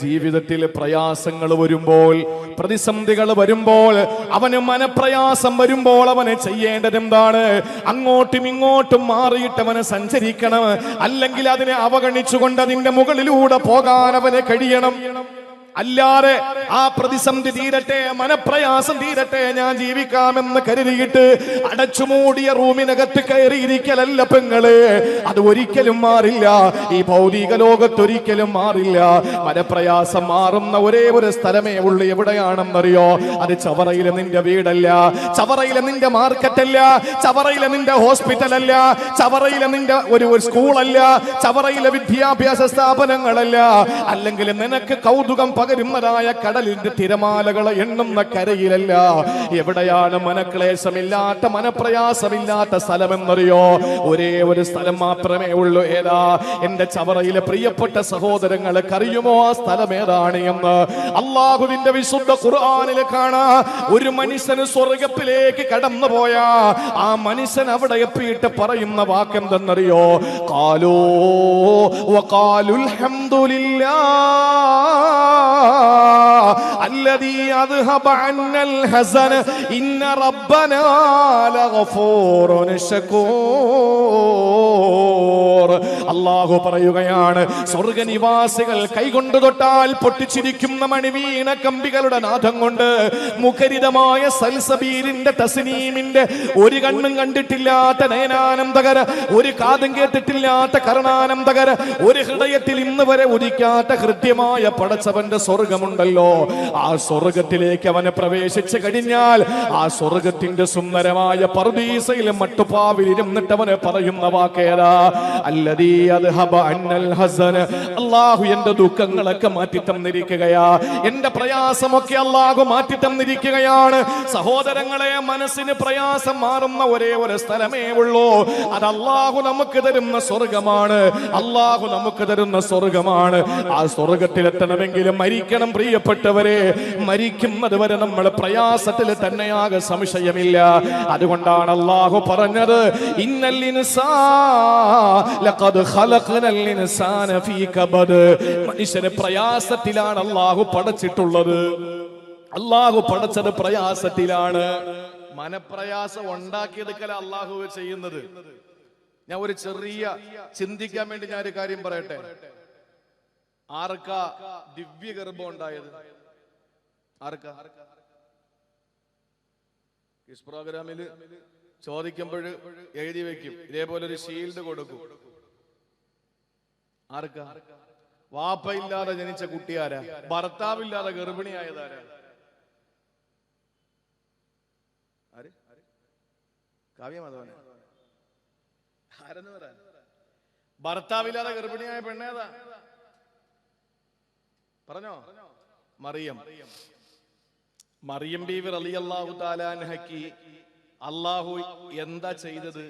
ജീവിതത്തിൽ പ്രയാസങ്ങൾ വരുമ്പോൾ, പ്രതിസന്ധികൾ വരുമ്പോൾ, അവന് മനപ്രയാസം വരുമ്പോൾ അവന് ചെയ്യേണ്ടത് എന്താണ്? അങ്ങോട്ടും ഇങ്ങോട്ടും മാറിയിട്ട് അവന് സഞ്ചരിക്കണം. അല്ലെങ്കിൽ അതിനെ അവഗണിച്ചുകൊണ്ട് അതിന്റെ മുകളിലൂടെ പോകാൻ അവന് കഴിയണം. അല്ലാതെ ആ പ്രതിസന്ധി തീരട്ടെ, മനപ്രയാസം തീരട്ടെ, ഞാൻ ജീവിക്കാമെന്ന് കരുതിയിട്ട് അടച്ചുമൂടിയ റൂമിനകത്ത് കയറിയിരിക്കലല്ല പെങ്ങള്. അത് ഒരിക്കലും മാറില്ല. ഈ ഭൗതിക ലോകത്തൊരിക്കലും മാറില്ല. മനപ്രയാസം മാറുന്ന ഒരേ ഒരു സ്ഥലമേ ഉള്ളൂ. എവിടെയാണെന്നറിയോ? അത് ചവറയിലെ നിന്റെ വീടല്ല, ചവറയിലെ നിന്റെ മാർക്കറ്റല്ല, ചവറയിലെ നിന്റെ ഹോസ്പിറ്റലല്ല, ചവറയിലെ നിന്റെ ഒരു സ്കൂളല്ല, ചവറയിലെ വിദ്യാഭ്യാസ സ്ഥാപനങ്ങളല്ല, അല്ലെങ്കിൽ നിനക്ക് കൗതുകം പകരുന്നതായ കടലിന്റെ തിരമാലകളെ എണ്ണുന്ന കരയിലല്ല. എവിടെയാണ് മനക്ലേശമില്ലാത്ത, മനപ്രയാസമില്ലാത്ത സ്ഥലമെന്നറിയോ? ഒരേ ഒരു സ്ഥലം മാത്രമേ ഉള്ളൂ. ഏതാ? എന്റെ ചവറയിലെ പ്രിയപ്പെട്ട സഹോദരങ്ങൾക്ക് അറിയുമോ ആ സ്ഥലം ഏതാണ് എന്ന്? അള്ളാഹുവിന്റെ വിശുദ്ധ ഖുർആനിൽ കാണാ, ഒരു മനുഷ്യന് സ്വർഗത്തിലേക്ക് കടന്നു പോയാ ആ മനുഷ്യൻ അവിടെ എത്തിയിട്ട് പറയുന്ന വാക്കെന്തെന്നറിയോ? ഖാലൂ വഖാലുൽ ഹംദുലില്ലാഹ് അല്ലദീ അദ്ഹബ അന്നൽ ഹസൻ ഇന്ന റബ്ബനാ ലഗഫൂറുൻ ശകൂർ. അല്ലാഹു പറയുകയാണ്, സ്വർഗ്ഗനിവാസികൾ കൈകൊണ്ട് തൊട്ടാൽ പൊട്ടിച്ചിരിക്കുന്ന മണിവീണ കമ്പികളുടെ നാദം കൊണ്ട്, മുഖരിതമായ സൽസബീലിന്റെ തസ്നീമിന്റെ ഒരു കണ്ണും കണ്ടിട്ടില്ലാത്ത നയനാനന്ദകര, ഒരു കാതും കേട്ടിട്ടില്ലാത്ത കർണാനന്ദകര, ഒരു ഹൃദയത്തിൽ ഇന്ന് വരെ ഉദിക്കാത്ത ഹൃദ്യമായ പടച്ചവന്റെ സ്വർഗമുണ്ടല്ലോ. ആ സ്വർഗത്തിലേക്ക് അവനെ പ്രവേശിച്ചു കഴിഞ്ഞാൽ ആ സ്വർഗത്തിന്റെ സുന്ദരമായ പർദീസയിൽ മട്ടുപ്പാവിൽ ഇരുന്നിട്ട് അവനെ പറയുന്ന വാക്കേതാ? അല്ലദീ അദ്ഹബ അന്നൽ ഹസൻ. അല്ലാഹു എന്റെ ദുഃഖങ്ങളൊക്കെ മാറ്റി തന്നിരിക്കുകയാ, എന്റെ പ്രയാസമൊക്കെ അല്ലാഹു മാറ്റി തന്നിരിക്കുകയാണ്. സഹോദരങ്ങളെ, മനസ്സിന് പ്രയാസം മാറുന്ന ഒരേ ഒരു സ്ഥലമേ ഉള്ളൂ. അത് അല്ലാഹു നമുക്ക് തരുന്ന സ്വർഗമാണ്. അല്ലാഹു നമുക്ക് തരുന്ന സ്വർഗമാണ്. ആ സ്വർഗത്തിലെത്തണമെങ്കിൽ മരിക്കണം പ്രിയപ്പെട്ടവരെ. മരിക്കുന്നത് വരെ നമ്മൾ പ്രയാസത്തിൽ തന്നെയാകെ സംശയമില്ല. അതുകൊണ്ടാണ് അല്ലാഹു പറഞ്ഞത്, ഇന്നൽ ഇൻസാന ലഖദ് ഖലഖനൽ ഇൻസാന ഫീ കബദ്. മനുഷ്യനെ പ്രയാസത്തിലാണ് അല്ലാഹു പടച്ചിട്ടുള്ളത്. അല്ലാഹു പടച്ചത് പ്രയാസത്തിലാണ്. മനപ്രയാസം ഉണ്ടാക്കിയെടുക്കല അല്ലാഹു ചെയ്യുന്നത്. ഞാൻ ഒരു ചെറിയ ചിന്തിക്കാൻ വേണ്ടി ഞാൻ ഒരു കാര്യം പറയട്ടെ. ആർക്കാ ദിവ്യഗർഭം ഉണ്ടായത്? ആർക്കാ? ക്വിസ് പ്രോഗ്രാമിൽ ചോദിക്കുമ്പോൾ എഴുതി വെക്കും, ഇതേപോലെ ഒരു ഷീൽഡ് കൊടുക്കും. ആർക്കാ? വാപ്പയില്ലാതെ ജനിച്ച കുട്ടിയാരാ? ഭർത്താവില്ലാതെ ഗർഭിണിയായതാരാ? ആര്? കാവ്യമാധവന? ആരെന്ന് പറയാൻ? ഭർത്താവില്ലാതെ ഗർഭിണിയായ പെണ്ണേതാ? പറഞ്ഞോ? മറിയം ബീവി റളിയല്ലാഹു തആല അൻഹയ്ക്ക് അല്ലാഹു എന്താ ചെയ്തത്?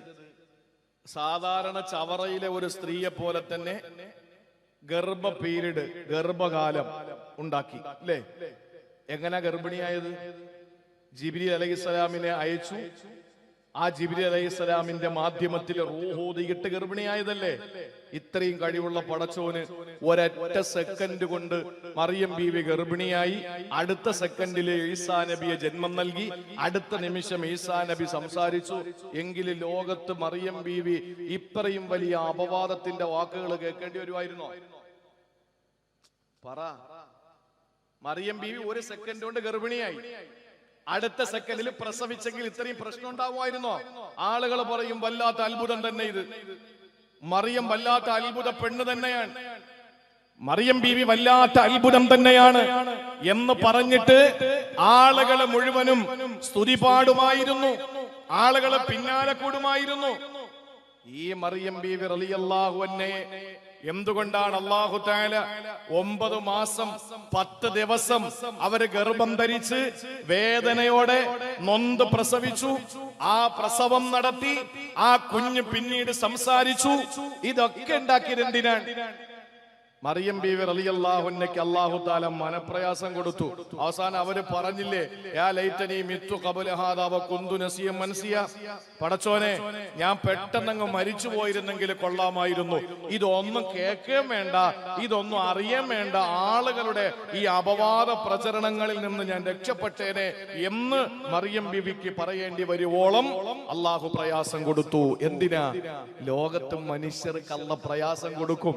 സാധാരണ ചവറയിലെ ഒരു സ്ത്രീയെ പോലെ തന്നെ ഗർഭകാലം ഉണ്ടാക്കി, അല്ലേ? എങ്ങനെ ഗർഭിണിയായത്? ജിബ്രീൽ അലൈഹിസ്സലാമിനെ അയച്ചു. ആ ജിബ്രീൽ അലൈഹിസ്സലാമിന്റെ മാധ്യമത്തിൽ റൂഹ് ഊതിയിട്ട് ഗർഭിണിയായതല്ലേ? ഇത്രയും കഴിവുള്ള പടച്ചോന് ഒരൊറ്റ സെക്കൻഡ് കൊണ്ട് മറിയം ബീവി ഗർഭിണിയായി. അടുത്ത സെക്കൻഡില് ഈസാ നബിയെ ജന്മം നൽകി. അടുത്ത നിമിഷം ഈസാ നബി സംസാരിച്ചു. എങ്കിലും ലോകത്ത് മറിയം ബീവി ഇത്രയും വലിയ അപവാദത്തിന്റെ വാക്കുകൾ കേൾക്കേണ്ടി വരുമായിരുന്നോ? പറ. മറിയം ബീവി ഒരു സെക്കൻഡ് കൊണ്ട് ഗർഭിണിയായി. അടുത്ത സെക്കൻഡിൽ പ്രസവിച്ചെങ്കിൽ ഇത്രയും പ്രശ്നം ഉണ്ടാവുമായിരുന്നോ? ആളുകൾ പറയും, വല്ലാത്ത അത്ഭുതം തന്നെ ഇത്. മറിയം വല്ലാത്ത അത്ഭുത പെണ്ണ് തന്നെയാണ്, മറിയം ബീവി വല്ലാത്ത അത്ഭുതം തന്നെയാണ് എന്ന് പറഞ്ഞിട്ട് ആളുകളെ മുഴുവനും സ്തുതി പാടുമായിരുന്നു, ആളുകളെ പിന്നാലെ കൂടുമായിരുന്നു. ഈ മറിയം ബീവി റളിയല്ലാഹു അൻഹയെ എന്തുകൊണ്ടാണ് അല്ലാഹു തആല 9 മാസം 10 ദിവസം അവര് ഗർഭം ധരിച്ച് വേദനയോടെ നൊന്ത് പ്രസവിച്ചു. ആ പ്രസവം നടത്തി. ആ കുഞ്ഞ് പിന്നീട് സംസാരിച്ചു. ഇതൊക്കെ ഉണ്ടാക്കിയത് എന്തിനാണ്? മറിയം ബീവി റളിയല്ലാഹു അൻഹയ്ക്ക് അല്ലാഹു തആല മനപ്രയാസം കൊടുത്തു. അവസാനം അവര് പറഞ്ഞില്ലേ, യാ ലൈതനി മിത്തു ഖബല ഹാദാ വ കുന്തു നസിയ മൻസിയ, പടച്ചോനെ ഞാൻ പെട്ടെന്നങ്ങ് മരിച്ചു പോയിരുന്നെങ്കിൽ കൊള്ളാമായിരുന്നു. ഇതൊന്നും കേൾക്കുകയും വേണ്ട, ഇതൊന്നും അറിയാൻ വേണ്ട, ആളുകളുടെ ഈ അപവാദ പ്രചരണങ്ങളിൽ നിന്ന് ഞാൻ രക്ഷപ്പെട്ടേനെ എന്ന് മറിയം ബീവിക്ക് പറയേണ്ടി വരുവോളം അല്ലാഹു പ്രയാസം കൊടുത്തു. എന്തിനാ? ലോകത്ത് മനുഷ്യർക്ക് അല്ലാഹു പ്രയാസം കൊടുക്കും.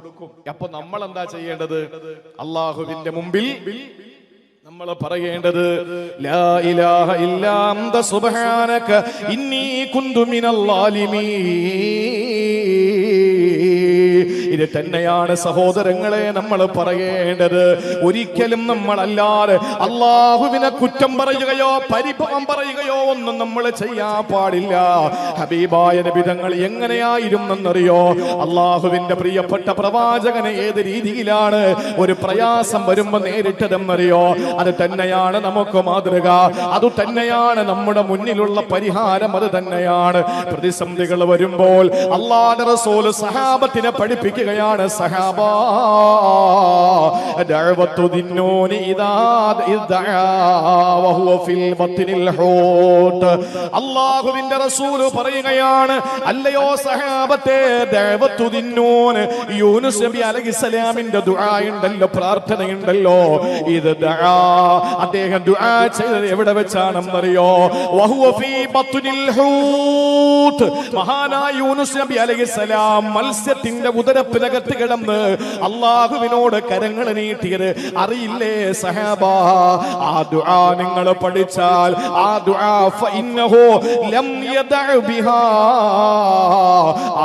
അപ്പൊ നമ്മൾ എന്താ ചെയ്യേണ്ടത്? അല്ലാഹുവിന്റെ മുമ്പിൽ നമ്മൾ പറയേണ്ടത് ലാ ഇലാഹ ഇല്ലാ അന്ത സുബ്ഹാനക ഇന്നി കുന്തു മിനൽ ളാലിമീൻ. ഇത് തന്നെയാണ് സഹോദരങ്ങളെ നമ്മൾ പറയേണ്ടത്. ഒരിക്കലും നമ്മളല്ലാതെ അല്ലാഹുവിനെ കുറ്റം പറയുകയോ പരിഭവം പറയുകയോ ഒന്നും നമ്മൾ ചെയ്യാൻ പാടില്ല. ഹബീബായ നബി തങ്ങൾ എങ്ങനെയായിരുന്നെന്നറിയോ? അല്ലാഹുവിന്റെ പ്രിയപ്പെട്ട പ്രവാചകനെ ഏത് രീതിയിലാണ് ഒരു പ്രയാസം വരുമ്പോ നേരിട്ടതെന്നറിയോ? അത് തന്നെയാണ് നമുക്ക് മാതൃക, അത് തന്നെയാണ് നമ്മുടെ മുന്നിലുള്ള പരിഹാരം, അത് തന്നെയാണ്. പ്രതിസന്ധികൾ വരുമ്പോൾ അല്ലാഹുവിന്റെ റസൂൽ സഹാബത്തിനെ പഠിപ്പിക്കുകയാണ്. സഹാബാ ദഅവത്തു ദിന്നൂനി ഇദാ ഇദ്ദഅ വഹുവ ഫിൽ ബത്നിൽ ഹൂത്ത്. അല്ലാഹുവിന്റെ റസൂൽ പറയുകയാണ്, അല്ലയോ സഹാബത്തെ, ദഅവത്തു ദിന്നൂൻ, യൂനുസ് നബി അലൈഹിസ്സലാമിന്റെ ദുആ ഉണ്ടല്ലോ, പ്രാർത്ഥനയുണ്ടല്ലോ, ഇത് ദഅ, അദ്ദേഹം ദുആ ചെയ്തത് എവിടെ വെച്ചാണെന്നറിയോ? വഹുവ ഫീ ബത്നിൽ ഹൂത്ത്. മഹാനായ യൂനുസ് നബി അലൈഹിസ്സലാം മത്സ്യത്തിന്റെ ഉദരത്തിനകത്ത് കിടന്ന് അല്ലാഹുവിനോട് കരങ്ങൾ നീട്ടിയത് അറിയില്ലേ സഹാബാ? ആ ദുആ നിങ്ങൾ പഠിച്ചാൽ, ആ ദുആ ഫഇന്നഹു ലം യദഅ ബിഹാ,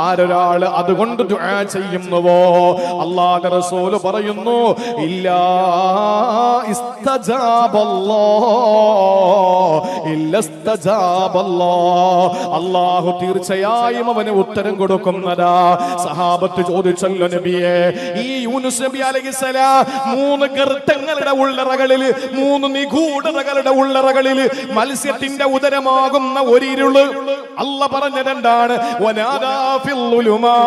ആരൊരാൾ അതുകൊണ്ട് ദുആ ചെയ്യുന്നുവോ അല്ലാഹുവിന്റെ റസൂൽ പറയുന്നു, ഇല്ലാ ഇസ്തജാബല്ലാഹ്, ഇല്ലാ ഇസ്തജാബല്ലാഹ്, അല്ലാഹു തീർച്ചയായും അവന് ഉത്തരം കൊടുക്കുന്നതാ. സഹാബത്ത് ചോദിച്ചല്ലോ, നബിയെ, ഈ യൂനുസ് നബി അലൈഹിസ്സലാം 3 ഗർത്തങ്ങളുടെ ഉള്ളറകളിൽ, 3 നിഗൂഢതകളുടെ ഉള്ളറകളിൽ മത്സ്യത്തിന്റെ ഉദരമാകുന്ന ഒരിരുള് അല്ല പറഞ്ഞതെന്താണ്? വനാദാ ഫിൽ ളുലുമാ,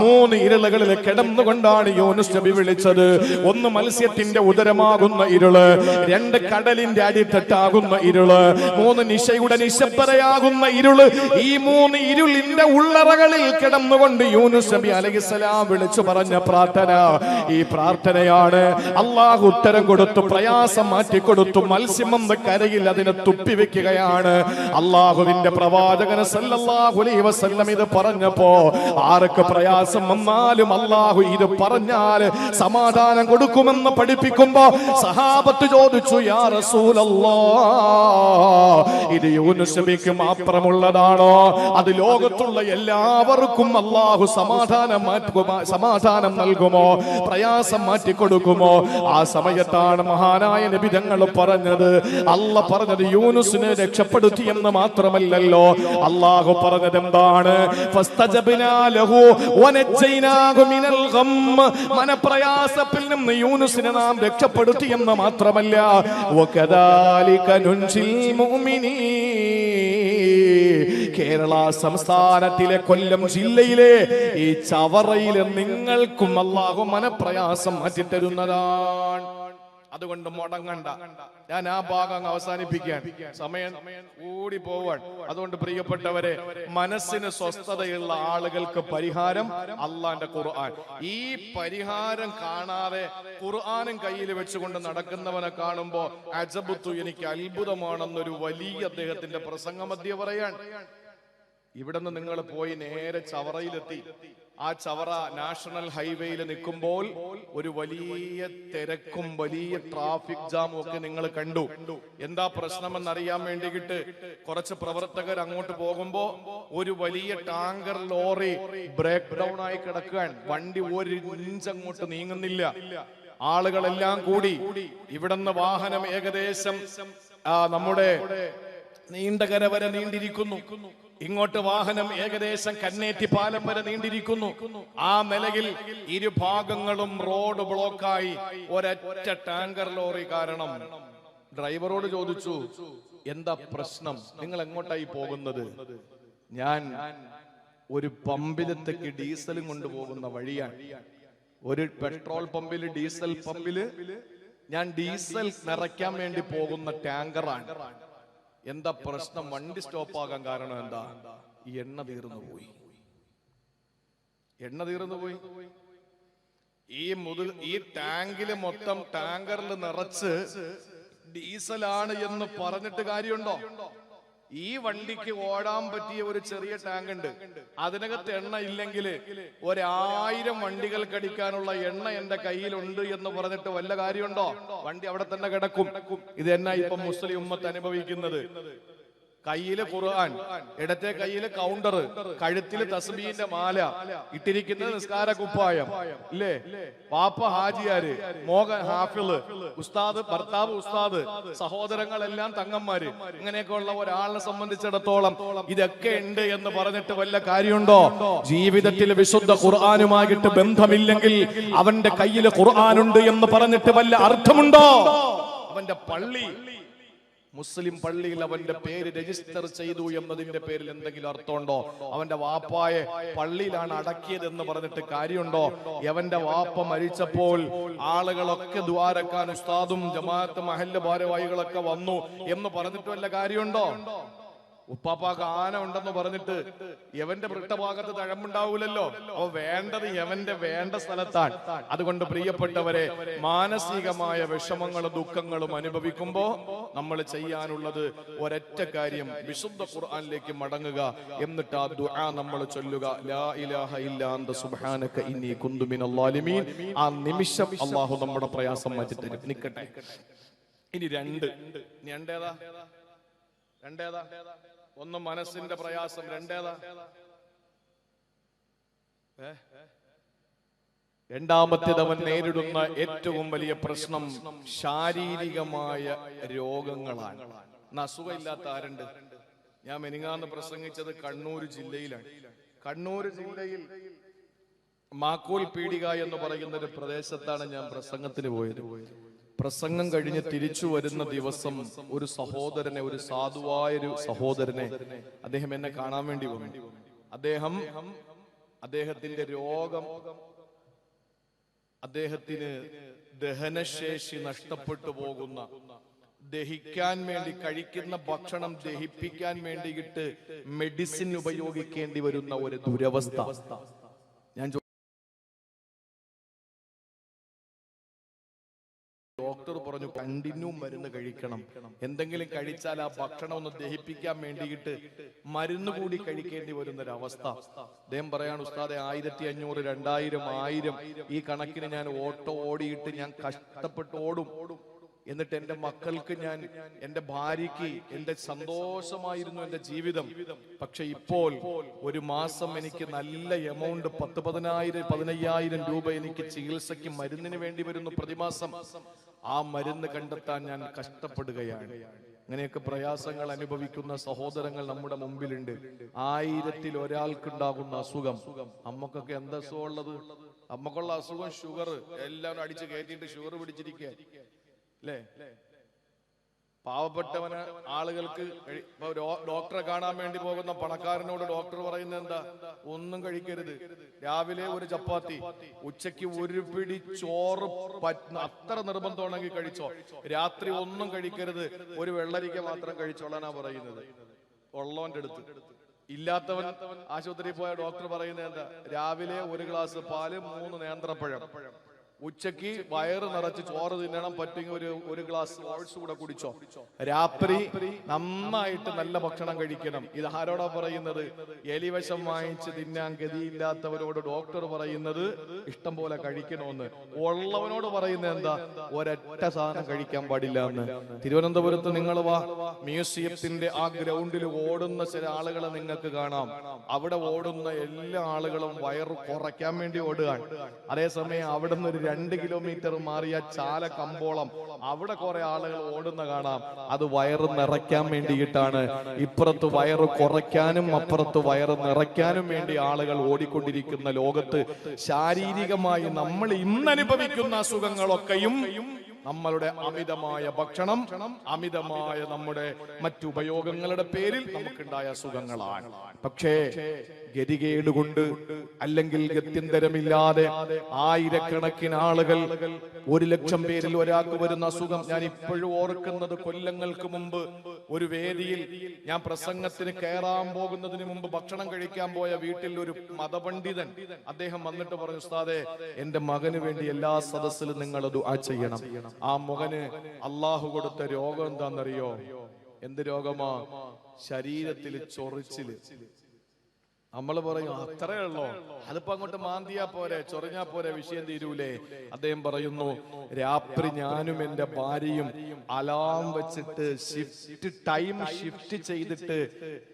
3 ഇരുളുകളിൽ കിടന്നുകൊണ്ടാണ് യൂനുസ് നബി വിളിച്ചത്. 1 മത്സ്യത്തിന്റെ ഉദരമാകുന്ന ഇരുള്, 2 കടലിന്റെ അടിത്തട്ടാകുന്ന ഇരുള്, 3 നിശയുടെ നിശബ്ദതയാകുന്ന ഇരുള്. ഈ 3 ഇരുളിന്റെ ഉള്ളറകളിൽ കിടന്നുകൊണ്ട് യൂനുസ് നബി അലൈഹിസ്സലാം വിളിച്ചു പറഞ്ഞ പ്രാർത്ഥന, ഈ പ്രാർത്ഥനയാണ്. അല്ലാഹു ഉത്തരം കൊടുത്തു, പ്രയാസം മാറ്റിക്കൊടുത്തു. മത്സ്യം എന്ന കരയിൽ അതിനെ തുപ്പിവെക്കുകയാണ്. അല്ലാഹുവിന്റെ പ്രവാചകൻ സല്ലല്ലാഹു അലൈഹി വസല്ലം ഇത് പറഞ്ഞപ്പോ ആർക്ക് പ്രയാസം വന്നാലും അല്ലാഹു ഇത് പറഞ്ഞാൽ സമാധാനം കൊടുക്കുമെന്ന് പഠിപ്പിക്കുമ്പോ സഹാബത്ത് ചോദിച്ചു, യാ റസൂലല്ലാഹ്, ഇത് യൂനുസ് നബിക്ക് മാത്രമുള്ളതാണോ? അത് ലോകത്തുള്ള എല്ലാവർക്കും അല്ലാഹു സമാധാനം നൽകുമോ? പ്രയാസം മാറ്റിക്കൊടുക്കുമോ? ആ സമയത്താണ് മഹാനായ നബി തങ്ങൾ പറഞ്ഞത്, അല്ല പറഞ്ഞത് യൂനുസിനെ രക്ഷപ്പെടുത്തി എന്ന് മാത്രമല്ലല്ലോ, അല്ലാഹു പറഞ്ഞത് എന്താണ്? ഫസ്തജബ്നാ ലഹു വനജൈനാഹു മിനൽ ഗം, മനപ്രയാസത്തിൽ നിന്ന് യൂനുസിനെ നാം രക്ഷപ്പെടുത്തി എന്ന് മാത്രമല്ല, വകദാലിക നുൻജിൽ മുഅ്മിനീൻ, കേരള സംസ്ഥാനത്തിലെ കൊല്ലം ജില്ലയിലെ ഈ ചവറയിലെ നിങ്ങൾക്കും അല്ലാഹു മനപ്രയാസം മാറ്റിത്തരുന്നതാണ്. അതുകൊണ്ട് മുടങ്ങണ്ട. ഞാൻ ആ ഭാഗം അവസാനിപ്പിക്കാൻ, സമയം കൂടി പോവാൻ. അതുകൊണ്ട് പ്രിയപ്പെട്ടവരെ, മനസ്സിന് സ്വസ്ഥതയുള്ള ആളുകൾക്ക് പരിഹാരം അള്ളാന്റെ ഖുർആൻ. ഈ പരിഹാരം കാണാതെ ഖുർആനും കയ്യിൽ വെച്ചുകൊണ്ട് നടക്കുന്നവനെ കാണുമ്പോ അജബുത്തു, എനിക്ക് അത്ഭുതമാണെന്നൊരു വലിയ അദ്ദേഹത്തിന്റെ പ്രസംഗമധ്യ പറയാൻ. ഇവിടുന്ന് നിങ്ങൾ പോയി നേരെ ചവറയിലെത്തി. ആ ചവറ നാഷണൽ ഹൈവേയിൽ നിൽക്കുമ്പോൾ ഒരു വലിയ തിരക്കും വലിയ ട്രാഫിക് ജാമും ഒക്കെ നിങ്ങൾ കണ്ടു. എന്താ പ്രശ്നമെന്നറിയാൻ വേണ്ടിയിട്ട് കുറച്ച് പ്രവർത്തകർ അങ്ങോട്ട് പോകുമ്പോ ഒരു വലിയ ടാങ്കർ ലോറി ബ്രേക്ക് ഡൗൺ ആയി കിടക്കാൻ, വണ്ടി 1 ഇഞ്ച് അങ്ങോട്ട് നീങ്ങുന്നില്ല. ആളുകളെല്ലാം കൂടി ഇവിടുന്ന് വാഹനം ഏകദേശം നമ്മുടെ നീണ്ടകര വരെ നീണ്ടിരിക്കുന്നു. ഇങ്ങോട്ട് വാഹനം ഏകദേശം കന്നേറ്റി പാലം വരെ നീണ്ടിരിക്കുന്നു. ആ നിലയിൽ ഇരുഭാഗങ്ങളും റോഡ് ബ്ലോക്കായി ഒരൊറ്റ ടാങ്കർ ലോറി കാരണം. ഡ്രൈവറോട് ചോദിച്ചു, എന്താ പ്രശ്നം, നിങ്ങൾ എങ്ങോട്ടായി പോകുന്നത്? ഞാൻ ഒരു പമ്പിലത്തേക്ക് ഡീസലും കൊണ്ടുപോകുന്ന വഴിയാണ്. ഒരു പെട്രോൾ പമ്പില് ഡീസൽ പമ്പില് ഞാൻ ഡീസൽ നിറയ്ക്കാൻ വേണ്ടി പോകുന്ന ടാങ്കറാണ്. എന്താ പ്രശ്നം? വണ്ടി സ്റ്റോപ്പാകാൻ കാരണം എന്താ? ഈ എണ്ണ തീർന്നു പോയി. ഈ ടാങ്കില് മൊത്തം ടാങ്കറിൽ നിറച്ച് ഡീസലാണ് എന്ന് പറഞ്ഞിട്ട് കാര്യമുണ്ടോ? ഈ വണ്ടിക്ക് ഓടാൻ പറ്റിയ ഒരു ചെറിയ ടാങ്ക് ഉണ്ട്, അതിനകത്ത് എണ്ണ ഇല്ലെങ്കിൽ 1000 വണ്ടികൾക്കടിക്കാനുള്ള എണ്ണ എന്റെ കയ്യിലുണ്ട് എന്ന് പറഞ്ഞിട്ട് വല്ല കാര്യമുണ്ടോ? വണ്ടി അവിടെ തന്നെ കിടക്കും. ഇത് എന്നാ ഇപ്പൊ മുസ്ലിം ഉമ്മത്ത് അനുഭവിക്കുന്നത്? കയ്യില് ഖുർആൻ, ഇടത്തെ കയ്യില് കൗണ്ടർ, കഴുത്തില് തസ്ബീഹിന്റെ മാല, ഇട്ടിരിക്കുന്നത് നിസ്കാര കുപ്പായം, ഇല്ലേ? പാപ്പ ഹാജിയാര്, മോഹൻ ഹാഫിള്, ഉസ്താദ്, ഭർത്താവ് ഉസ്താദ്, സഹോദരങ്ങളെല്ലാം തങ്ങന്മാര്. ഇങ്ങനെയൊക്കെയുള്ള ഒരാളിനെ സംബന്ധിച്ചിടത്തോളം ഇതൊക്കെ ഉണ്ട് എന്ന് പറഞ്ഞിട്ട് വല്ല കാര്യമുണ്ടോ? ജീവിതത്തിൽ വിശുദ്ധ ഖുർആനുമായിട്ട് ബന്ധമില്ലെങ്കിൽ അവന്റെ കയ്യില് ഖുർആനുണ്ട് എന്ന് പറഞ്ഞിട്ട് വല്ല അർത്ഥമുണ്ടോ? അവന്റെ പള്ളി, മുസ്ലിം പള്ളിയിൽ അവന്റെ പേര് രജിസ്റ്റർ ചെയ്തു എന്നതിന്റെ പേരിൽ എന്തെങ്കിലും അർത്ഥമുണ്ടോ? അവന്റെ വാപ്പായെ പള്ളിയിലാണ് അടക്കിയത് എന്ന് പറഞ്ഞിട്ട് കാര്യമുണ്ടോ? അവന്റെ വാപ്പ മരിച്ചപ്പോൾ ആളുകളൊക്കെ ദ്വാരക്കാൻ ഉസ്താദും ജമാഅത്ത് മഹല്ല് ഭാരവാഹികളൊക്കെ വന്നു എന്ന് പറഞ്ഞിട്ട് വല്ല കാര്യമുണ്ടോ? ഉപ്പാപ്പാക്ക് ആന ഉണ്ടെന്ന് പറഞ്ഞിട്ട് യവന്റെ വൃട്ടഭാഗത്ത് തഴമ്പുണ്ടാവൂലല്ലോ. അപ്പൊ വേണ്ടത് യവന്റെ വേണ്ട സ്ഥലത്താണ്. അതുകൊണ്ട് പ്രിയപ്പെട്ടവരെ, മാനസികമായ വിഷമങ്ങളും ദുഃഖങ്ങളും അനുഭവിക്കുമ്പോ നമ്മൾ ചെയ്യാനുള്ളത് ഒരൊറ്റ കാര്യം, വിശുദ്ധ ഖുർആനിലേക്ക് മടങ്ങുക. എന്നിട്ട് ആ ദുആ നമ്മൾ ചൊല്ലുക, ലാ ഇലാഹ ഇല്ലാ അന്ത സുബ്ഹാനക ഇന്നി കുന്തു മിനൽ ളാലിമീൻ. ആ നിമിഷം അല്ലാഹു നമ്മുടെ പ്രയാസം മാറ്റി തരും. നിക്കട്ടെ. ഇനി രണ്ടേതാ? ഒന്ന് മനസ്സിന്റെ പ്രയാസം, രണ്ടേതാ? രണ്ടാമത്തേത് അവൻ നേരിടുന്ന ഏറ്റവും വലിയ പ്രശ്നം ശാരീരികമായ രോഗങ്ങളാണ്. അസുഖമില്ലാത്ത ആരുണ്ട്? ഞാൻ മെനിങ്ങാന്ന് പ്രസംഗിച്ചത് കണ്ണൂർ ജില്ലയിലാണ്. കണ്ണൂർ ജില്ലയിൽ മാക്കോൽ പീടിക എന്ന് പറയുന്ന ഒരു പ്രദേശത്താണ് ഞാൻ പ്രസംഗത്തിന് പോയത്. പ്രസംഗം കഴിഞ്ഞ് തിരിച്ചു വരുന്ന ദിവസം ഒരു സഹോദരനെ, ഒരു സാധുവായൊരു സഹോദരനെ, അദ്ദേഹം എന്നെ കാണാൻ വേണ്ടി വന്നു. അദ്ദേഹത്തിന്റെ രോഗം, അദ്ദേഹത്തിന് ദഹനശേഷി നഷ്ടപ്പെട്ടു പോകുന്ന, ദഹിക്കാൻ വേണ്ടി കഴിക്കുന്ന ഭക്ഷണം ദഹിപ്പിക്കാൻ വേണ്ടിയിട്ട് മെഡിസിൻ ഉപയോഗിക്കേണ്ടി വരുന്ന ഒരു ദുരവസ്ഥ. ഞാൻ ഡോക്ടർ പറഞ്ഞു കണ്ടിന്യൂ മരുന്ന് കഴിക്കണം, എന്തെങ്കിലും കഴിച്ചാൽ ആ ഭക്ഷണം ഒന്ന് ദഹിപ്പിക്കാൻ വേണ്ടിയിട്ട് മരുന്ന് കൂടി കഴിക്കേണ്ടി വരുന്നൊരവസ്ഥ. അദ്ദേഹം പറയാണ്, ഉസ്താദെ 1500, 2000, 1000 ഈ കണക്കിന് ഞാൻ ഓട്ടോ ഓടിയിട്ട് ഞാൻ കഷ്ടപ്പെട്ട് ഓടും. എന്നിട്ട് എന്റെ മക്കൾക്ക്, ഞാൻ എന്റെ ഭാര്യയ്ക്ക് എന്റെ സന്തോഷമായിരുന്നു എന്റെ ജീവിതം. പക്ഷെ ഇപ്പോൾ ഒരു മാസം എനിക്ക് നല്ല എമൗണ്ട് 10,000, 15,000 രൂപ എനിക്ക് ചികിത്സയ്ക്ക് മരുന്നിന് വേണ്ടി വരുന്നു പ്രതിമാസം. ആ മരുന്ന് കണ്ടെത്താൻ ഞാൻ കഷ്ടപ്പെടുകയാണ്. അങ്ങനെയൊക്കെ പ്രയാസങ്ങൾ അനുഭവിക്കുന്ന സഹോദരങ്ങൾ നമ്മുടെ മുമ്പിലുണ്ട്. 1000-ൽ ഒരാൾക്കുണ്ടാകുന്ന അസുഖം. അമ്മക്കൊക്കെ എന്താ അസുഖം ഉള്ളത്? അമ്മക്കുള്ള അസുഖം ഷുഗർ. എല്ലാവരും അടിച്ചു കയറ്റിയിട്ട് ഷുഗർ പിടിച്ചിരിക്കുക, അല്ലേ? പാവപ്പെട്ടവന് ആളുകൾക്ക് ഡോക്ടറെ കാണാൻ വേണ്ടി പോകുന്ന പണക്കാരനോട് ഡോക്ടർ പറയുന്നത് എന്താ? ഒന്നും കഴിക്കരുത്. രാവിലെ ഒരു ചപ്പാത്തി, ഉച്ചയ്ക്ക് ഒരു പിടി ചോറ്, അത്ര നിർബന്ധമാണെങ്കിൽ കഴിച്ചോ. രാത്രി ഒന്നും കഴിക്കരുത്, ഒരു വെള്ളരിക്ക മാത്രം കഴിച്ചോളാനാ പറയുന്നത് ഉള്ളവന്റെ അടുത്ത്. ഇല്ലാത്തവൻ ആശുപത്രിയിൽ പോയ ഡോക്ടർ പറയുന്നത് എന്താ? രാവിലെ ഒരു ഗ്ലാസ് പാല്, 3 നേന്ത്രപ്പഴം. ഉച്ചക്ക് വയറ് നിറച്ച് ചോറ് തിന്നണം, പറ്റുമെങ്കിൽ ഒരു ഗ്ലാസ് ഓട്സ് കൂടെ കുടിച്ചോ. രാത്രി നന്നായിട്ട് നല്ല ഭക്ഷണം കഴിക്കണം. ഇത് ആരോടാ പറയുന്നത്? എലിവശം വാങ്ങിച്ച് തിന്നാൻ ഗതിയില്ലാത്തവരോട് ഡോക്ടർ പറയുന്നത് ഇഷ്ടം പോലെ കഴിക്കണമെന്ന്. ഉള്ളവനോട് പറയുന്നത് എന്താ? ഒരൊറ്റ സാധനം കഴിക്കാൻ പാടില്ല എന്ന്. തിരുവനന്തപുരത്ത് നിങ്ങൾ വാ, മ്യൂസിയത്തിന്റെ ആ ഗ്രൗണ്ടിൽ ഓടുന്ന ചില ആളുകളെ നിങ്ങൾക്ക് കാണാം. അവിടെ ഓടുന്ന എല്ലാ ആളുകളും വയറ് കുറയ്ക്കാൻ വേണ്ടി ഓടുകയാണ്. അതേസമയം അവിടെ നിന്ന് ഒരു 2 കിലോമീറ്റർ മാറിയ ചാല കമ്പോളം, അവിടെ കുറെ ആളുകൾ ഓടുന്ന കാണാം. അത് വയറ് നിറയ്ക്കാൻ വേണ്ടിയിട്ടാണ്. ഇപ്പുറത്ത് വയറ് കുറയ്ക്കാനും അപ്പുറത്ത് വയറ് നിറയ്ക്കാനും വേണ്ടി ആളുകൾ ഓടിക്കൊണ്ടിരിക്കുന്ന ലോകത്ത് ശാരീരികമായി നമ്മൾ ഇന്ന് അനുഭവിക്കുന്ന അസുഖങ്ങളൊക്കെയും നമ്മളുടെ അമിതമായ ഭക്ഷണം, അമിതമായ നമ്മുടെ മറ്റുപയോഗങ്ങളുടെ പേരിൽ നമുക്കുണ്ടായ അസുഖങ്ങളാണ്. പക്ഷേ ഗതികേട് കൊണ്ട് അല്ലെങ്കിൽ ഗത്യന്തരമില്ലാതെ ആയിരക്കണക്കിന് ആളുകൾ, 1,00,000 പേരിൽ ഒരാൾക്ക് വരുന്ന അസുഖം. ഞാൻ ഇപ്പോഴും ഓർക്കുന്നത്, കൊല്ലങ്ങൾക്ക് മുമ്പ് ഒരു വേദിയിൽ ഞാൻ പ്രസംഗത്തിന് കയറാൻ പോകുന്നതിന് മുമ്പ് ഭക്ഷണം കഴിക്കാൻ പോയ വീട്ടിൽ ഒരു മതപണ്ഡിതൻ, അദ്ദേഹം വന്നിട്ട് പറഞ്ഞു, ഉസ്താദേ, എന്റെ മകന് വേണ്ടി എല്ലാ സദസ്സിലും നിങ്ങൾ ദുആ ചെയ്യണം. ആ മകന് അള്ളാഹു കൊടുത്ത രോഗം എന്താണെന്നറിയോ? എന്ത് രോഗമാ? ശരീരത്തിൽ ചൊറിച്ചില്. നമ്മൾ പറയും അത്രേ ഉള്ളോ, അതിപ്പോ അങ്ങോട്ട് മാന്തിയാ പോരെ, ചൊറിഞ്ഞാ പോരെ, വിഷയം തീരൂലേ? അദ്ദേഹം പറയുന്നു, രാത്രി ഞാനും എന്റെ ഭാര്യയും അലാം വെച്ചിട്ട് ടൈം ഷിഫ്റ്റ് ചെയ്തിട്ട്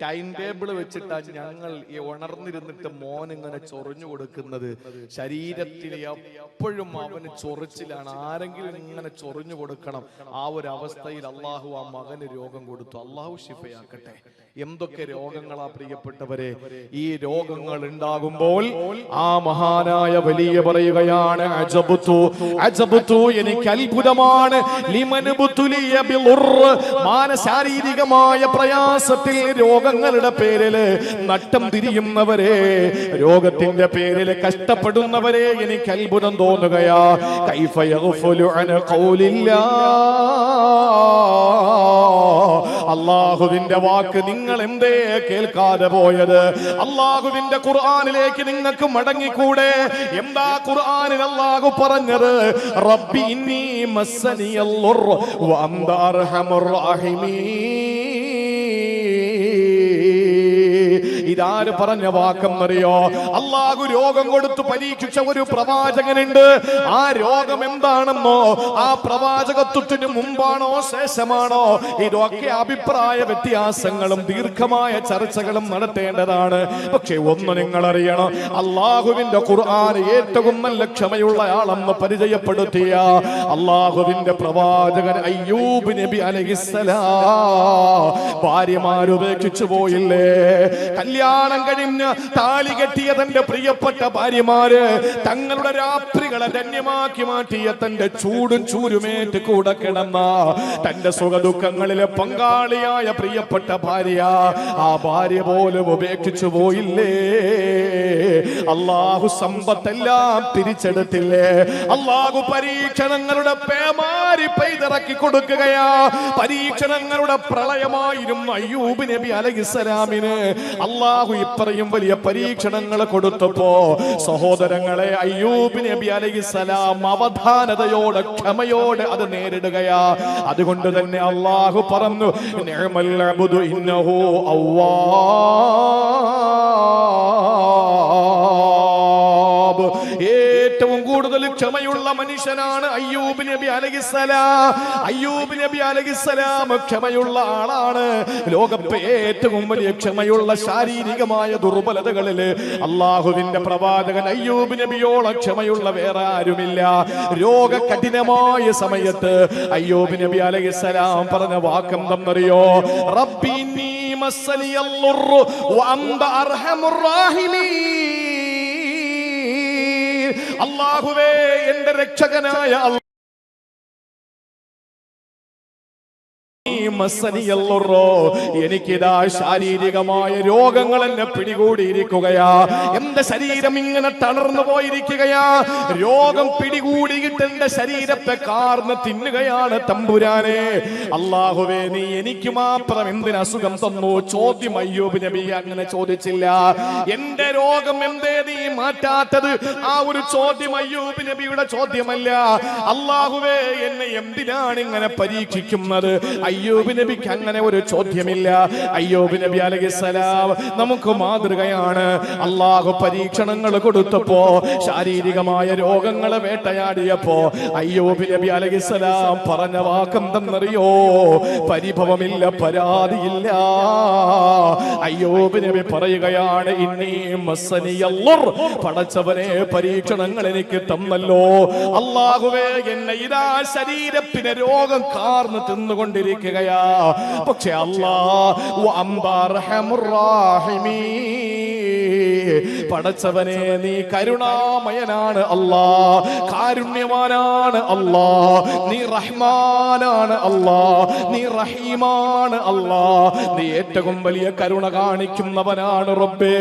ടൈം ടേബിൾ വെച്ചിട്ടാ ഞങ്ങൾ ഈ ഉണർന്നിരുന്നിട്ട് മോൻ ഇങ്ങനെ ചൊറിഞ്ഞു കൊടുക്കുന്നത്. ശരീരത്തിന് എപ്പോഴും അവന് ചൊറിച്ചിലാണ്, ആരെങ്കിലും ഇങ്ങനെ ചൊറിഞ്ഞു കൊടുക്കണം. ആ ഒരു അവസ്ഥയിൽ അള്ളാഹു ആ മകന് രോഗം കൊടുത്തു. അള്ളാഹു ശിഫയാക്കട്ടെ. എന്തൊക്കെ രോഗങ്ങളാ പ്രിയപ്പെട്ടവരെ! ഈ രോഗങ്ങൾ ഉണ്ടാകുമ്പോൾ ആ മഹാനായ വലിയ പറയുകയാണ്, അജബ്തു, എനിക്ക് അത്ഭുതമാണ്, ശാരീരികമായ പ്രയാസത്തിൽ രോഗങ്ങളുടെ പേരില് നട്ടം തിരിയുന്നവരെ, രോഗത്തിന്റെ പേരിൽ കഷ്ടപ്പെടുന്നവരെ എനിക്ക് അത്ഭുതം തോന്നുകയാ. കൈഫ യഗ്ഫുലു അൻ ഖൗലില്ലാ, അള്ളാഹുവിന്റെ വാക്ക് നിങ്ങൾ എന്തേ കേൾക്കാതെ പോയത്? അള്ളാഹുവിന്റെ ഖുർആനിലേക്ക് നിങ്ങൾക്ക് മടങ്ങിക്കൂടെ? എന്താ ഖുർആനിൽ അള്ളാഹു പറഞ്ഞത്? റബ്ബി ഇന്നി മസ്സനിയൽ ളുർ വ അൻത അർഹമുർ റഹീമീൻ. ഇതാര് പറഞ്ഞ വാക്കെന്നറിയോ? അള്ളാഹു രോഗം കൊടുത്തു പരീക്ഷിച്ച ഒരു പ്രവാചകനുണ്ട്. ആ രോഗം എന്താണെന്നോ? ആ പ്രവാചകത്വത്തിന് മുമ്പാണോ ശേഷമാണോ? ഇതൊക്കെ അഭിപ്രായ വ്യത്യാസങ്ങളും ദീർഘമായ ചർച്ചകളും നടത്തേണ്ടതാണ്. പക്ഷെ ഒന്ന് നിങ്ങൾ അറിയണം, അള്ളാഹുവിന്റെ ഖുർആൻ ഏറ്റവും നല്ല ക്ഷമയുള്ളയാളെന്ന് പരിചയപ്പെടുത്തിയ അള്ളാഹുവിന്റെ പ്രവാചകൻ അയ്യൂബ് നബി അലൈഹിസ്സലാം ഭാര്യമാരുപേക്ഷിച്ചു പോയില്ലേ? കല്യാണം കഴിഞ്ഞ് താലി കെട്ടിയ തന്റെ പ്രിയപ്പെട്ട ഭാര്യമാര് തങ്ങളുടെ രാത്രികളെ ധന്യമാക്കി മാറ്റിയ തന്റെ ചൂടും ചൂരുമേറ്റ് കൂടെ കിടന്ന തന്റെ സുഖദുഃഖങ്ങളിലെ പങ്കാളിയായ പ്രിയപ്പെട്ട ഭാര്യ, ആ ഭാര്യ പോലും ഉപേക്ഷിച്ചു പോയില്ലേ? അള്ളാഹു സമ്പത്തെല്ലാം തിരിച്ചെടുത്തില്ലേ? അള്ളാഹു പരീക്ഷണങ്ങളുടെ പേമാരി പെയ്തിറക്കി കൊടുക്കുകയാ. പരീക്ഷണങ്ങളുടെ പ്രളയമായിരുന്നു അയ്യൂബ് നബി അലൈഹിസ്സലാമിന്. അള്ളാഹു ഇത്രയും വലിയ പരീക്ഷണങ്ങൾ കൊടുത്തപ്പോ സഹോദരങ്ങളെ, അയ്യൂബ് നബി അലൈഹിസ്സലാം അവധാനതയോടെ, ക്ഷമയോടെ അത് നേരിടുകയാ. അതുകൊണ്ട് തന്നെ അള്ളാഹു പറഞ്ഞു, നിഅമൽ അബ്ദു ഇന്നഹു അവ്വാബ്. ഏറ്റവും കൂടുതൽ ക്ഷമയുള്ള മനുഷ്യനാണ് അയ്യൂബ് നബി അലൈഹിസ്സലാം. അയ്യൂബ് നബി അലൈഹിസ്സലാം ക്ഷമയുള്ള ആളാണ്. ലോകത്തെ ഏറ്റവും വലിയ ക്ഷമയുള്ള ശാരീരികമായ ദുർബലതകളില് അള്ളാഹുവിന്റെ പ്രവാചകൻ അയ്യൂബ് നബിയോളം ക്ഷമയുള്ള വേറെ ആരുമില്ല. രോഗ കഠിനമായ സമയത്ത് അയ്യൂബ് നബി അലൈഹിസ്സലാം പറഞ്ഞ വാക്കെന്തെന്നറിയോ? റബ്ബി ഇന്നി മസ്സനിയൽ ളുർ വ അൻത അർഹമുർ റഹീമീൻ. അല്ലാഹുവേ, എന്റെ രക്ഷകനായ അല്ലാഹ്, എനിക്കിതാ ശാരീരികമായ രോഗങ്ങൾ എന്നെ പിടികൂടിയിരിക്കുകയാ. എന്റെ ശരീരം ഇങ്ങനെ തളർന്നു പോയിരിക്കുകയാ. രോഗം പിടികൂടിയിട്ട് എന്റെ ശരീരത്തെ കാർന്ന് തിന്നുകയാണ് തമ്പുരാനെ. അള്ളാഹുവേ, നീ എനിക്ക് മാത്രം എന്തിന് അസുഖം തന്നു? ചോദ്യം അയ്യൂബ് നബി അങ്ങനെ ചോദിച്ചില്ല. എന്റെ രോഗം എന്തേ നീ മാറ്റാത്തത്? ആ ഒരു ചോദ്യം അയ്യൂബ് നബിയുടെ ചോദ്യമല്ല. അള്ളാഹുവേ, എന്നെ എന്തിനാണ് ഇങ്ങനെ പരീക്ഷിക്കുന്നത്? അയ്യൂബ് നബിക്ക് അങ്ങനെ ഒരു ചോദ്യമില്ല. അയ്യൂബ് നബി അലൈഹിസ്സലാം നമുക്ക് മാതൃകയാണ്. അള്ളാഹു പരീക്ഷണങ്ങൾ കൊടുത്തപ്പോ, ശാരീരികമായ രോഗങ്ങളെ വേട്ടയാടിയപ്പോ അയ്യൂബ് നബി അലൈഹിസ്സലാം പറഞ്ഞ വാക്കെന്തെന്നറിയോ? പരിഭവമില്ല, പരാതിയില്ല. അയ്യൂബ് നബി പറയുകയാണ്, ഇന്നി മസ്സനിയൽ ളുർ. പടച്ചവനെ, പരീക്ഷണങ്ങൾ എനിക്ക് തന്നല്ലോ. അള്ളാഹുവേ, എന്നെ ഇതാ ശരീരത്തിന് രോഗം കാർന്ന് തിന്നുകൊണ്ടിരിക്കുക. പക്ഷെ അല്ലാഹ് പടച്ചവനെ നീ കരുണാമയനാണ് അല്ലാ, കാരുണ്യവാനാണ് അല്ലാ, നീ റഹ്മാനാണ് അല്ലാ, നീ റഹീമാണ് അല്ലാ, നീ ഏറ്റവും വലിയ കരുണ കാണിക്കുന്നവനാണ് റബ്ബേ.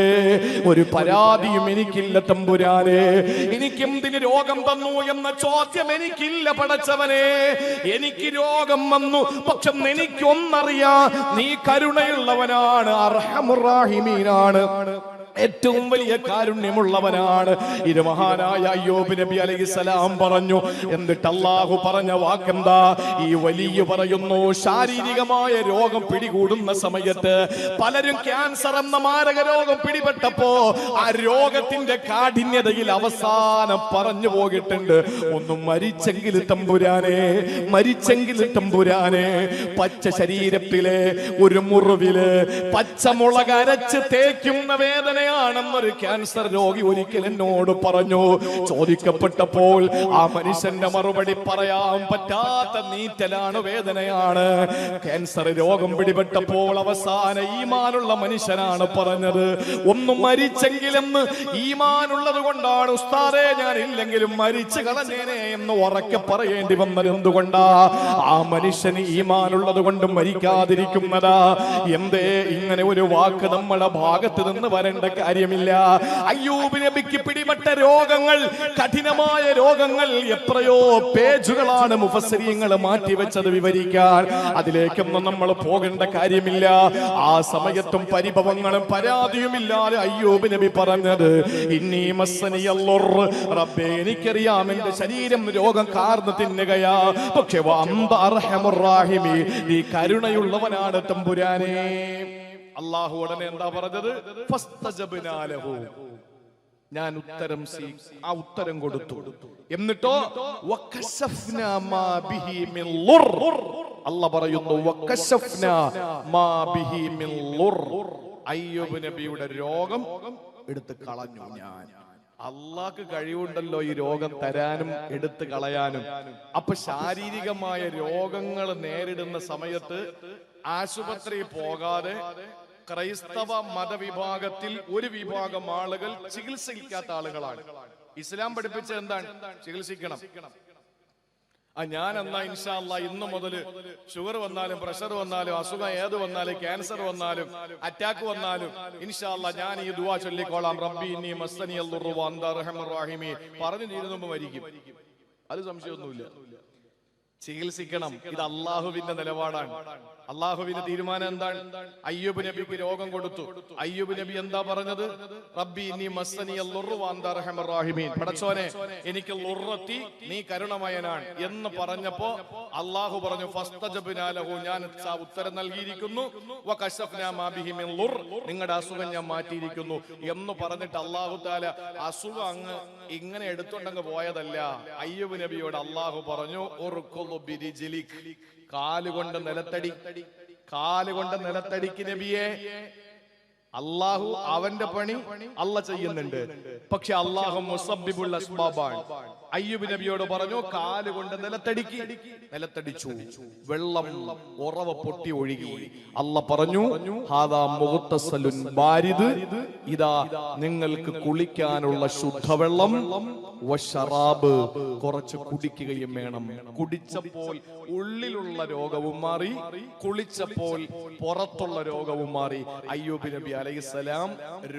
ഒരു പരാതിയും എനിക്കില്ല തമ്പുരാനെ, എനിക്കെന്തിന് രോഗം തന്നു എന്ന ചോദ്യം എനിക്കില്ല പടച്ചവനെ. എനിക്ക് രോഗം വന്നു, പക്ഷെ എനിക്കൊന്നറിയാം, നീ കരുണയുള്ളവനാണ്, അർഹമുർ റഹീമീനാണ്, ഏറ്റവും വലിയ കാരുണ്യമുള്ളവനാണ്. ഇത് മഹാനായ അയ്യൂബ് നബി അലൈഹിസ്സലാം പറഞ്ഞു. എന്നിട്ട് അല്ലാഹു പറഞ്ഞ വാക്കെന്താ? ഈ വലിയ പറയുന്നു, ശാരീരികമായ രോഗം പിടികൂടുന്ന സമയത്ത് പലരും ക്യാൻസർ എന്ന മാരക രോഗം പിടിപെട്ടപ്പോ ആ രോഗത്തിന്റെ കാഠിന്യതയിൽ അവസാനം പറഞ്ഞു പോയിട്ടുണ്ട്, ഒന്നും മരിച്ചെങ്കിൽ തമ്പുരാനെ, മരിച്ചെങ്കിൽ തമ്പുരാനെ. പച്ച ശരീരത്തിലെ ഒരു മുറിവില് പച്ചമുളക് അരച്ച് തേക്കുന്ന വേദന ാണെന്നൊരു ക്യാൻസർ രോഗി ഒരിക്കൽ എന്നോട് പറഞ്ഞു. ചോദിക്കപ്പെട്ടപ്പോൾ ആ മനുഷ്യന്റെ മറുപടി പറയാൻ പറ്റാത്ത നീറ്റലാണ്, വേദനയാണ്. ക്യാൻസർ രോഗം പിടിപെട്ടപ്പോൾ അവസാന ഈമാനുള്ള മനുഷ്യനാണ് പറഞ്ഞത്, ഒന്നും മരിച്ചെങ്കിലെന്ന് ഈമാനുള്ളത് കൊണ്ടാണ് ഉസ്താദേ, ഞാൻ ഇല്ലെങ്കിലും മരിച്ചു കളഞ്ഞേനെ എന്ന് ഉറക്കെ പറയേണ്ടി വന്നത് എന്തുകൊണ്ടാ? ആ മനുഷ്യന് ഈമാനുള്ളത് കൊണ്ട് മരിക്കാതിരിക്കുന്നതാ. എന്തേ ഇങ്ങനെ ഒരു വാക്ക് നമ്മുടെ ഭാഗത്ത് നിന്ന് വരേണ്ട കാര്യമില്ല. അയ്യൂബ് നബിക്ക് പിടിപെട്ട രോഗങ്ങൾ, കഠിനമായ രോഗങ്ങൾ, എത്രയോ പേജുകളാണ് മുഫസ്സിരീങ്ങൾ മാറ്റിവെച്ചത് വിവരിക്കാൻ. അതിലേക്കൊന്നും നമ്മൾ പോകേണ്ട കാര്യമില്ല. ആ സമയത്തും പരിഭവങ്ങളും പരാതിയുമില്ലാതെ അയ്യൂബ് നബി പറഞ്ഞത്, ഇന്നീ മസ്സനിയല്ലുർ, റബ്ബേ എനിക്കറിയാം എന്റെ ശരീരം രോഗം കാർന്ന് തിന്നുകയാ, പക്ഷേ വഅന്ത അർഹമുർ റഹീമീൻ, നീ കരുണയുള്ളവനാണ് തമ്പുരാനേ. അല്ലാഹു ഉടനെ എന്താ പറഞ്ഞത്? ഫസ്തജബ്നാ ലഹു, ഞാൻ ഉത്തരം ആ ഉത്തരം കൊടുത്തു. എന്നിട്ടോ വകശഫ്നാ മാ ബിഹി മിൻ ളുർ, അല്ലാഹു പറയുന്നു വകശഫ്നാ മാ ബിഹി മിൻ ളുർ, അയ്യൂബ് നബിയുടെ രോഗം എടുത്തു കളഞ്ഞു ഞാൻ. അള്ളാഹ്ക്ക് കഴിവുണ്ടല്ലോ ഈ രോഗം തരാനും എടുത്തു കളയാനും. അപ്പൊ ശാരീരികമായ രോഗങ്ങൾ നേരിടുന്ന സമയത്ത് ആശുപത്രി പോകാതെ ക്രൈസ്തവ മതവിഭാഗത്തിൽ ഒരു വിഭാഗം ആളുകൾ ചികിത്സിക്കാത്ത ആളുകളാണ്. ഇസ്ലാം പഠിപ്പിച്ച എന്താണ്? ചികിത്സിക്കണം. ഞാൻ എന്നാ ഇൻഷാ അല്ലാഹ് ഇന്നു മുതൽ ഷുഗർ വന്നാലും പ്രഷർ വന്നാലും അസുഖം ഏത് വന്നാലും ക്യാൻസർ വന്നാലും അറ്റാക്ക് വന്നാലും ഇൻഷാ അല്ലാഹ് ഞാൻ ഈ ദുആ ചൊല്ലിക്കോളാം, റബ്ബി ഇന്നി മസ്സനിയൽ ദുർറു വഅന്ത അർഹമുർ റഹീമീൻ, പറഞ്ഞു തീരുന്നുമ്പോ മരിക്കും. അത് സംശയമൊന്നുമില്ല. ചികിത്സിക്കണം. ഇത് അള്ളാഹുവിന്റെ നിലപാടാണ്, അള്ളാഹുവിന്റെ തീരുമാനം എന്താണ്? അയ്യൂബ് നബിക്ക് രോഗം കൊടുത്തു. അയ്യൂബ് നബി എന്താ പറഞ്ഞത്? റബ്ബി ഇന്നി മസ്സനിയൽ ളുർറു വഅന്ത അർഹമുർ റഹീമീൻ, പടച്ചോനെ എനിക്ക് ളുർറത്തി, നീ കരുണമയനാണ് എന്ന് പറഞ്ഞപ്പോ അള്ളാഹു പറഞ്ഞു ഫസ്തജബ്നാ ലഹു, ഞാൻ ഉത്തരം നൽകിയിരിക്കുന്നു. വകശഫ്നാ മാ ബിഹി മിൻ ളുർ, നിങ്ങളുടെ അസുഖം ഞാൻ മാറ്റിയിരിക്കുന്നു എന്ന് പറഞ്ഞിട്ട് അള്ളാഹു തആല അസുഖം അങ്ങ് ഇങ്ങനെ എടുത്തുകൊണ്ടങ്ങ് പോയതല്ല. അയ്യൂബ് നബിയോട് അള്ളാഹു പറഞ്ഞു ഉർകുദു ബിരിജ്ലിക്, കാലുകൊണ്ട് നിലത്തടി, കാലുകൊണ്ട് നിലത്തടിക്ക് നബിയെ. അള്ളാഹു അവന്റെ പണി അല്ല ചെയ്യുന്നുണ്ട്, പക്ഷെ അള്ളാഹു മുസബ്ബിബുൽ അസ്ബാബാണ്. അയ്യൂബ് നബിയോട് പറഞ്ഞു കാലുകൊണ്ട് നിലത്തടിക്ക്, നിലത്തടിച്ചു. വെള്ളം ഉറവ പൊട്ടി ഒഴുകി. അല്ല പറഞ്ഞു ഹാദാ മുഗ്തസലുൻ ബാരിദ്, ഇതാ നിങ്ങൾക്ക് കുളിക്കാനുള്ള ശുദ്ധവെള്ളം, വശറാബ്, കുറച്ച് കുടിക്കുകയും വേണം. കുടിച്ചപ്പോൾ ഉള്ളിലുള്ള രോഗവും മാറി, കുളിച്ചപ്പോൾ പുറത്തുള്ള രോഗവും മാറി. അയ്യൂബ് നബി അലൈഹിസ്സലാം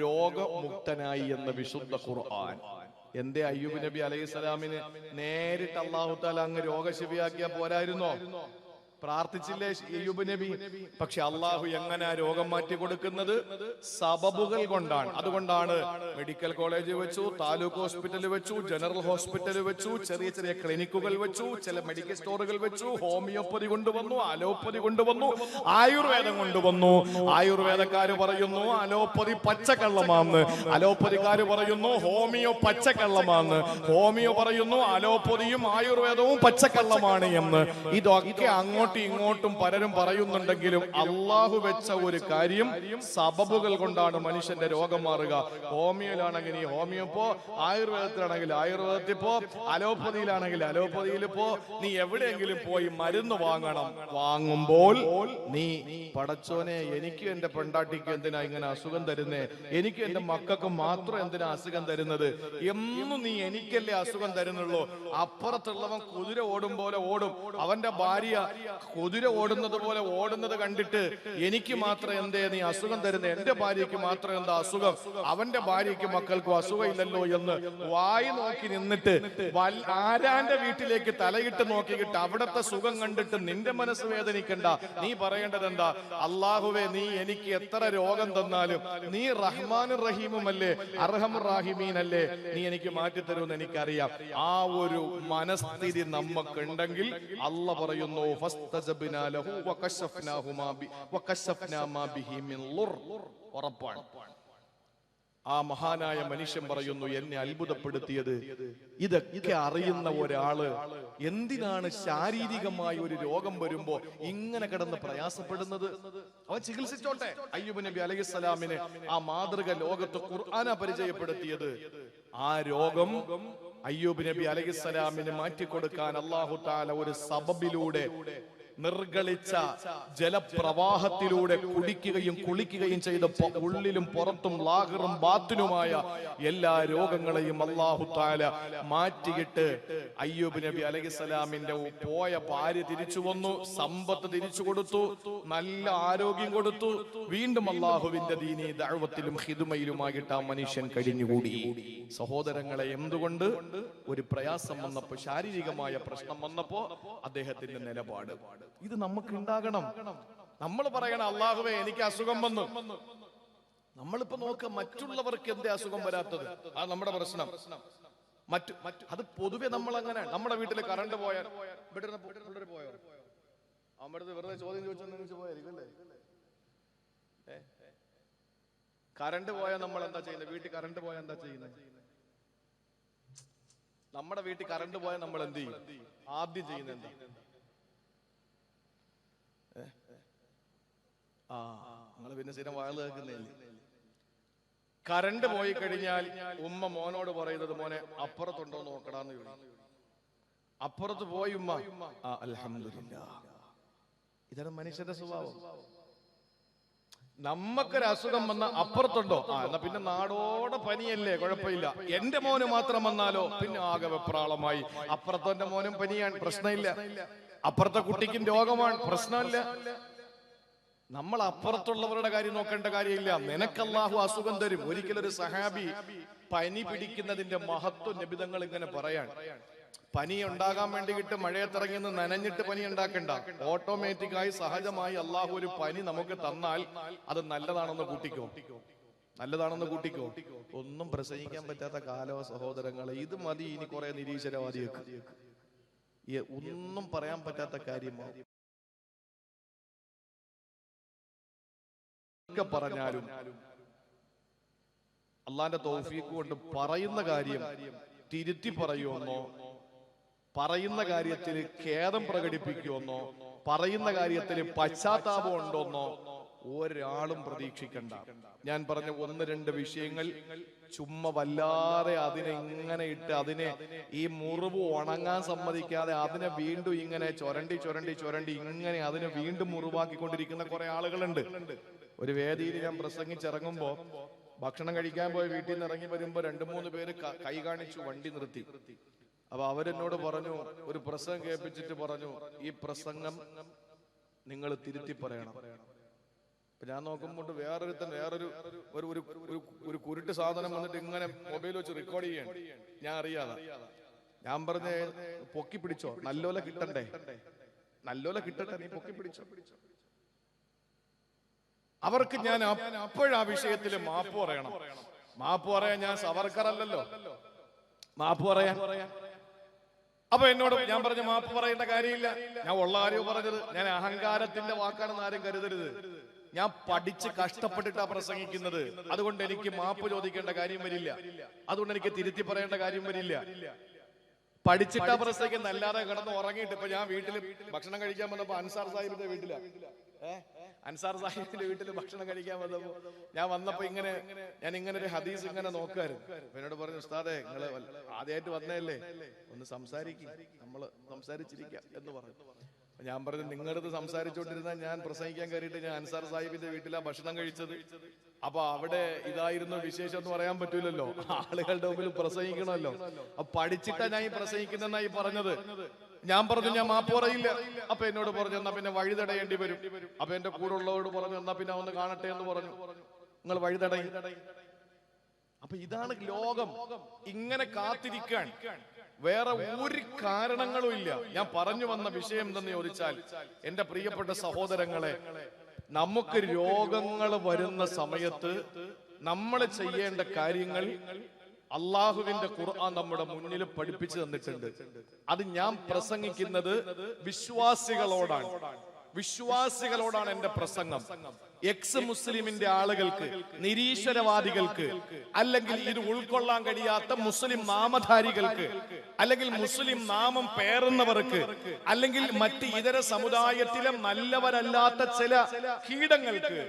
രോഗമുക്തനായി എന്ന് വിശുദ്ധ ഖുർആൻ. എന്തേ അയ്യൂബ് നബി അലൈഹിസ്സലാമിന് നേരിട്ട് അല്ലാഹു തആല അങ്ങ് രോഗശിഫിയാക്കിയാ പോരായിരുന്നോ? പ്രാർത്ഥിച്ചില്ലേ അയ്യൂബ് നബി? പക്ഷെ അള്ളാഹു എങ്ങനെ രോഗം മാറ്റി കൊടുക്കുന്നത്? സബബുകൾ കൊണ്ടാണ്. അതുകൊണ്ടാണ് മെഡിക്കൽ കോളേജ് വെച്ചു, താലൂക്ക് ഹോസ്പിറ്റൽ വെച്ചു, ജനറൽ ഹോസ്പിറ്റൽ വെച്ചു, ചെറിയ ചെറിയ ക്ലിനിക്കുകൾ വെച്ചു, ചില മെഡിക്കൽ സ്റ്റോറുകൾ വെച്ചു, ഹോമിയോപ്പതി കൊണ്ടുവന്നു, അലോപ്പതി കൊണ്ടുവന്നു, ആയുർവേദം കൊണ്ടുവന്നു. ആയുർവേദക്കാര് പറയുന്നു അലോപ്പതി പച്ചക്കള്ളമാന്ന്, അലോപ്പതിക്കാര് പറയുന്നു ഹോമിയോ പച്ചക്കള്ളമാന്ന്, ഹോമിയോ പറയുന്നു അലോപ്പതിയും ആയുർവേദവും പച്ചക്കള്ളമാണ് എന്ന്. ഇതൊക്കെ അങ്ങോട്ട് അങ്ങോട്ടും ഇങ്ങോട്ടും പലരും പറയുന്നുണ്ടെങ്കിലും അള്ളാഹു വെച്ച ഒരു കാര്യം സബബുകൾ കൊണ്ടാണ് മനുഷ്യന്റെ രോഗം മാറുക. ഹോമിയോയിലാണെങ്കിൽ ഈ ഹോമിയോ പോ, ആയുർവേദത്തിലാണെങ്കിൽ ആയുർവേദത്തിൽ പോ, അലോപ്പതിയിലാണെങ്കിൽ അലോപ്പതിയിൽ പോ. നീ എവിടെയെങ്കിലും പോയി മരുന്ന് വാങ്ങണം. വാങ്ങുമ്പോൾ നീ പടച്ചോനെ എനിക്ക് എന്റെ പെണ്ടാട്ടിക്ക് എന്തിനാ ഇങ്ങനെ അസുഖം തരുന്നേ, എനിക്ക് എന്റെ മക്കൾക്ക് മാത്രം എന്തിനാ അസുഖം തരുന്നത്, എന്നും നീ എനിക്കല്ലേ അസുഖം തരുന്നുള്ളൂ. അപ്പുറത്തുള്ളവൻ കുതിര ഓടും പോലെ ഓടും, അവന്റെ ഭാര്യ കുതിര ഓടുന്നത് പോലെ ഓടുന്നത് കണ്ടിട്ട് എനിക്ക് മാത്രം എന്തേ നീ അസുഖം തരുന്നത്, എന്റെ ഭാര്യയ്ക്ക് മാത്രം എന്താ അസുഖം, അവന്റെ ഭാര്യയ്ക്ക് മക്കൾക്കും അസുഖമില്ലല്ലോ എന്ന് വായി നോക്കി നിന്നിട്ട് ആരാന്റെ വീട്ടിലേക്ക് തലയിട്ട് നോക്കിയിട്ട് അവിടത്തെ സുഖം കണ്ടിട്ട് നിന്റെ മനസ്സ് വേദനിക്കണ്ട. നീ പറയേണ്ടത് എന്താ, അള്ളാഹുവേ നീ എനിക്ക് എത്ര രോഗം തന്നാലും നീ റഹ്മാനും റഹീമുമല്ലേ, അർഹമുർ റഹീമീനല്ലേ, നീ എനിക്ക് മാറ്റിത്തരുമെന്ന് എനിക്കറിയാം. ആ ഒരു മനസ്ഥിതി നമുക്കുണ്ടെങ്കിൽ അള്ളാഹ് പറയുന്നു ഫസ്തജബ്നാ ലഹു വകശഫ്നാ മാ ബിഹി മിൻ ളുർ. ഉറപ്പാണ്. ആ മഹാനായ മനുഷ്യൻ പറയുന്നു, എന്നെ അത്ഭുതപ്പെടുത്തിയത് ഇതൊക്കെ അറിയുന്ന ഒരാള് എന്തിനാണ് ശാരീരികമായ ഒരു രോഗം വരുമ്പോ ഇങ്ങനെ കിടന്ന് പ്രയാസപ്പെടുന്നത്? അവൻ ചികിത്സിച്ചോട്ടെ. അയ്യൂബ് നബി അലൈഹിസ്സലാമിന് ആ മാതൃക ലോകത്ത് ഖുർആന പരിചയപ്പെടുത്തിയത്. ആ രോഗം അയ്യൂബ് നബി അലൈഹിസ്സലാമിന് മാറ്റിക്കൊടുക്കാൻ അല്ലാഹു തആല ഒരു സബബിലൂടെ, നിർഗളിച്ച ജലപ്രവാഹത്തിലൂടെ കുടിക്കുകയും കുളിക്കുകയും ചെയ്ത ഉള്ളിലും പുറത്തും ലാഹിറും ബാത്തിനുമായ എല്ലാ രോഗങ്ങളെയും അല്ലാഹു തആല മാറ്റിയിട്ട് അയ്യൂബ് നബി അലൈഹിസ്സലാമിന്റെ പോയ ഭാര്യ തിരിച്ചു വന്നു, സമ്പത്ത് തിരിച്ചു കൊടുത്തു, നല്ല ആരോഗ്യം കൊടുത്തു. വീണ്ടും അല്ലാഹുവിന്റെ ദീനി ദഅവത്തിലും ഖിദ്മയിലുമായിട്ട് ആ മനുഷ്യൻ കഴിഞ്ഞുകൂടി. സഹോദരങ്ങളെ, എന്തുകൊണ്ട്? ഒരു പ്രയാസം വന്നപ്പോ, ശാരീരികമായ പ്രശ്നം വന്നപ്പോ അദ്ദേഹത്തിന്റെ നിലപാട് ഇത് നമുക്ക് ഉണ്ടാകണം. നമ്മൾ പറയണം, അല്ലാഹുവേ എനിക്ക് അസുഖം വന്നു. നമ്മളിപ്പോ നോക്ക മറ്റുള്ളവർക്ക് എന്തേ അസുഖം വരാത്തത്, ആ നമ്മുടെ പ്രശ്നം. അത് പൊതുവെ നമ്മൾ അങ്ങനെ, നമ്മുടെ വീട്ടില് കറണ്ട് പോയാൽ പോയോ, അമ്മടുത്ത് വെറുതെ ചോദ്യം ചോദിച്ചു പോയായിരിക്കും അല്ലേ? കറണ്ട് പോയാൽ നമ്മൾ എന്താ ചെയ്യുന്നത്? വീട്ടിൽ കറണ്ട് പോയാൽ എന്താ ചെയ്യുന്നത്? നമ്മുടെ വീട്ടിൽ കറണ്ട് പോയാൽ നമ്മൾ എന്ത് ചെയ്യും? ആദ്യം ചെയ്യുന്നത് എന്താ? നിങ്ങൾ പിന്നെ സ്ഥിരം വാഴ കേൾക്കുന്നില്ലേ? കറണ്ട് പോയി കഴിഞ്ഞാൽ ഉമ്മ മോനോട് പറയുന്നത്, മോനെ അപ്പുറത്തുണ്ടോ നോക്കടാന്ന് ചോദിക്കും. അപ്പുറത്ത് പോയി ഉമ്മ അൽഹംദുലില്ലാഹ്. ഇതാണ് മനുഷ്യന്റെ സ്വഭാവം. നമ്മക്കൊരു അസുഖം വന്ന അപ്പുറത്തുണ്ടോ, എന്നാ പിന്നെ നാടോടെ പനിയല്ലേ, കുഴപ്പമില്ല. എന്റെ മോന് മാത്രം വന്നാലോ പിന്നെ ആകെ വെപ്രാളമായി. അപ്പുറത്തെ മോനും പനിയാണ്, പ്രശ്നമില്ല. അപ്പുറത്തെ കുട്ടിക്കും രോഗമാണ്, പ്രശ്നമില്ല. നമ്മൾ അപ്പുറത്തുള്ളവരുടെ കാര്യം നോക്കേണ്ട കാര്യമില്ല. നിനക്ക് അല്ലാഹു അസുഖം തരും. ഒരിക്കലൊരു സഹാബി പനി പിടിക്കുന്നതിന്റെ മഹത്വം നബിതങ്ങൾ ഇങ്ങനെ പറയാൻ, പനി ഉണ്ടാകാൻ വേണ്ടിയിട്ട് മഴയത്തിറങ്ങി നനഞ്ഞിട്ട് പനി ഉണ്ടാക്കണ്ട. ഓട്ടോമാറ്റിക്കായി സഹജമായി അല്ലാഹു ഒരു പനി നമുക്ക് തന്നാൽ അത് നല്ലതാണെന്ന് കൂട്ടിക്കോ, നല്ലതാണെന്ന് കൂട്ടിക്കോ. ഒന്നും പ്രസംഗിക്കാൻ പറ്റാത്ത കാലോ സഹോദരങ്ങളെ, ഇത് മതി. ഇനി കുറെ നിരീശ്വരവാദിയൊക്കെ ഒന്നും പറയാൻ പറ്റാത്ത കാര്യമാണ്. പറഞ്ഞാലും അള്ളാന്റെ തൗഫീഖ് കൊണ്ട് പറയുന്ന കാര്യം തിരുത്തി പറയുമെന്നോ, പറയുന്ന കാര്യത്തിൽ ഖേദം പ്രകടിപ്പിക്കുമെന്നോ, പറയുന്ന കാര്യത്തിൽ പശ്ചാത്താപം ഉണ്ടോന്നോ ഒരാളും പ്രതീക്ഷിക്കണ്ട. ഞാൻ പറഞ്ഞ ഒന്ന് രണ്ട് വിഷയങ്ങൾ ചുമ്മാ വല്ലാതെ അതിനെ ഇങ്ങനെ ഇട്ട് അതിനെ ഈ മുറിവ് ഉണങ്ങാൻ സമ്മതിക്കാതെ അതിനെ വീണ്ടും ഇങ്ങനെ ചൊരണ്ടി ചൊരണ്ടി ചൊരണ്ടി ഇങ്ങനെ അതിനെ വീണ്ടും മുറിവാക്കിക്കൊണ്ടിരിക്കുന്ന കുറെ ആളുകളുണ്ട്. ഒരു വേദിയിൽ ഞാൻ പ്രസംഗിച്ചിറങ്ങുമ്പോ ഭക്ഷണം കഴിക്കാൻ പോയി വീട്ടിൽ നിന്ന് ഇറങ്ങി വരുമ്പോ 2-3 പേര് കൈ കാണിച്ചു വണ്ടി നിർത്തി. അപ്പൊ അവരെന്നോട് പറഞ്ഞു, ഒരു പ്രസംഗം കേൾപ്പിച്ചിട്ട് പറഞ്ഞു, ഈ പ്രസംഗം നിങ്ങൾ തിരുത്തി പറയണം. അപ്പൊ ഞാൻ നോക്കുമ്പോൾ വേറൊരുത്തൻ ഒരു കുരുട്ട് സാധനം വന്നിട്ട് ഇങ്ങനെ മൊബൈൽ വെച്ച് റെക്കോർഡ് ചെയ്യാണ്, ഞാൻ അറിയാതെ. ഞാൻ പറഞ്ഞ പൊക്കി പിടിച്ചോ, നല്ലോല കിട്ടണ്ടേ, നല്ലോല കിട്ടട്ടെ, നീ പൊക്കി പിടിച്ചോ. അവർക്ക് ഞാൻ അപ്പോഴാ വിഷയത്തിൽ മാപ്പ് പറയണം. മാപ്പ് പറയാൻ ഞാൻ സവർക്കർ അല്ലല്ലോ, മാപ്പ് പറയാൻ. അപ്പൊ എന്നോട് ഞാൻ പറഞ്ഞ മാപ്പ് പറയേണ്ട കാര്യമില്ല, ഞാൻ ഉള്ള കാര്യവും പറഞ്ഞത്. ഞാൻ അഹങ്കാരത്തിന്റെ വാക്കാണെന്ന് ആരും കരുതരുത്. ഞാൻ പഠിച്ച് കഷ്ടപ്പെട്ടിട്ടാ പ്രസംഗിക്കുന്നത്. അതുകൊണ്ട് എനിക്ക് മാപ്പ് ചോദിക്കേണ്ട കാര്യം വരില്ല, അതുകൊണ്ട് എനിക്ക് തിരുത്തി പറയേണ്ട കാര്യം വരില്ല. പഠിച്ചിട്ടാ പ്രസംഗിക്കുന്ന, അല്ലാതെ കിടന്ന് ഉറങ്ങിയിട്ട്. ഇപ്പൊ ഞാൻ വീട്ടില് ഭക്ഷണം കഴിക്കാൻ വന്നപ്പോ അൻസാർ സാഹിബിന്റെ വീട്ടിലാ, അൻസാർ സാഹിബിന്റെ വീട്ടിൽ ഭക്ഷണം കഴിക്കാൻ വന്നപ്പോ ഞാൻ വന്നപ്പോ ഞാൻ ഇങ്ങനെ ഒരു ഹദീസ് ഇങ്ങനെ നോക്കായിരുന്നു. എന്നോട് പറഞ്ഞു, ഉസ്താദേ നിങ്ങള് ആദ്യമായിട്ട് വന്നതല്ലേ, ഒന്ന് സംസാരിക്കും, നമ്മള് സംസാരിച്ചിരിക്കാം എന്ന് പറഞ്ഞു. ഞാൻ പറഞ്ഞു, നിങ്ങളടുത്ത് സംസാരിച്ചോണ്ടിരുന്ന ഞാൻ പ്രസംഗിക്കാൻ കയറിയിട്ട് ഞാൻ അൻസാർ സാഹിബിന്റെ വീട്ടിലാ ഭക്ഷണം കഴിച്ചത്. അപ്പൊ അവിടെ ഇതായിരുന്നു വിശേഷം എന്ന് പറയാൻ പറ്റൂലല്ലോ, ആളുകളുടെ മുമ്പിൽ പ്രസംഗിക്കണമല്ലോ. അപ്പൊ പഠിച്ചിട്ടാ ഞാൻ ഈ പ്രസംഗിക്കുന്നെന്നായി പറഞ്ഞത്. ഞാൻ പറഞ്ഞു ഞാൻ മാപ്പ് പറയില്ല. അപ്പൊ എന്നോട് പറഞ്ഞു, എന്നാ പിന്നെ വഴി തടയേണ്ടി വരും. അപ്പൊ എന്റെ കൂടെ ഉള്ളവരോട് പറഞ്ഞു, എന്നാ പിന്നെ ഒന്ന് കാണട്ടെ എന്ന് പറഞ്ഞു. നിങ്ങൾ വഴി തടയും. അപ്പൊ ഇതാണ് ലോകം. ഇങ്ങനെ കാത്തിരിക്കാൻ വേറെ ഒരു കാരണങ്ങളും ഇല്ല. ഞാൻ പറഞ്ഞു വന്ന വിഷയം എന്തെന്ന് ചോദിച്ചാൽ, എന്റെ പ്രിയപ്പെട്ട സഹോദരങ്ങളെ, നമുക്ക് രോഗങ്ങൾ വരുന്ന സമയത്ത് നമ്മൾ ചെയ്യേണ്ട കാര്യങ്ങൾ അള്ളാഹുവിന്റെ ഖുർആൻ നമ്മുടെ മുന്നിൽ പഠിപ്പിച്ചു തന്നിട്ടുണ്ട്. അത് ഞാൻ പ്രസംഗിക്കുന്നത് വിശ്വാസികളോടാണ് എന്റെ പ്രസംഗം. എക്സ് മുസ്ലിമിന്റെ ആളുകൾക്ക്, നിരീശ്വരവാദികൾക്ക്, അല്ലെങ്കിൽ ഇത് ഉൾക്കൊള്ളാൻ കഴിയാത്ത മുസ്ലിം നാമധാരികൾക്ക്, അല്ലെങ്കിൽ മുസ്ലിം നാമം പേറുന്നവർക്ക്, അല്ലെങ്കിൽ മറ്റ് ഇതര സമുദായത്തിലെ നല്ലവരല്ലാത്ത ചില കീടങ്ങൾക്ക്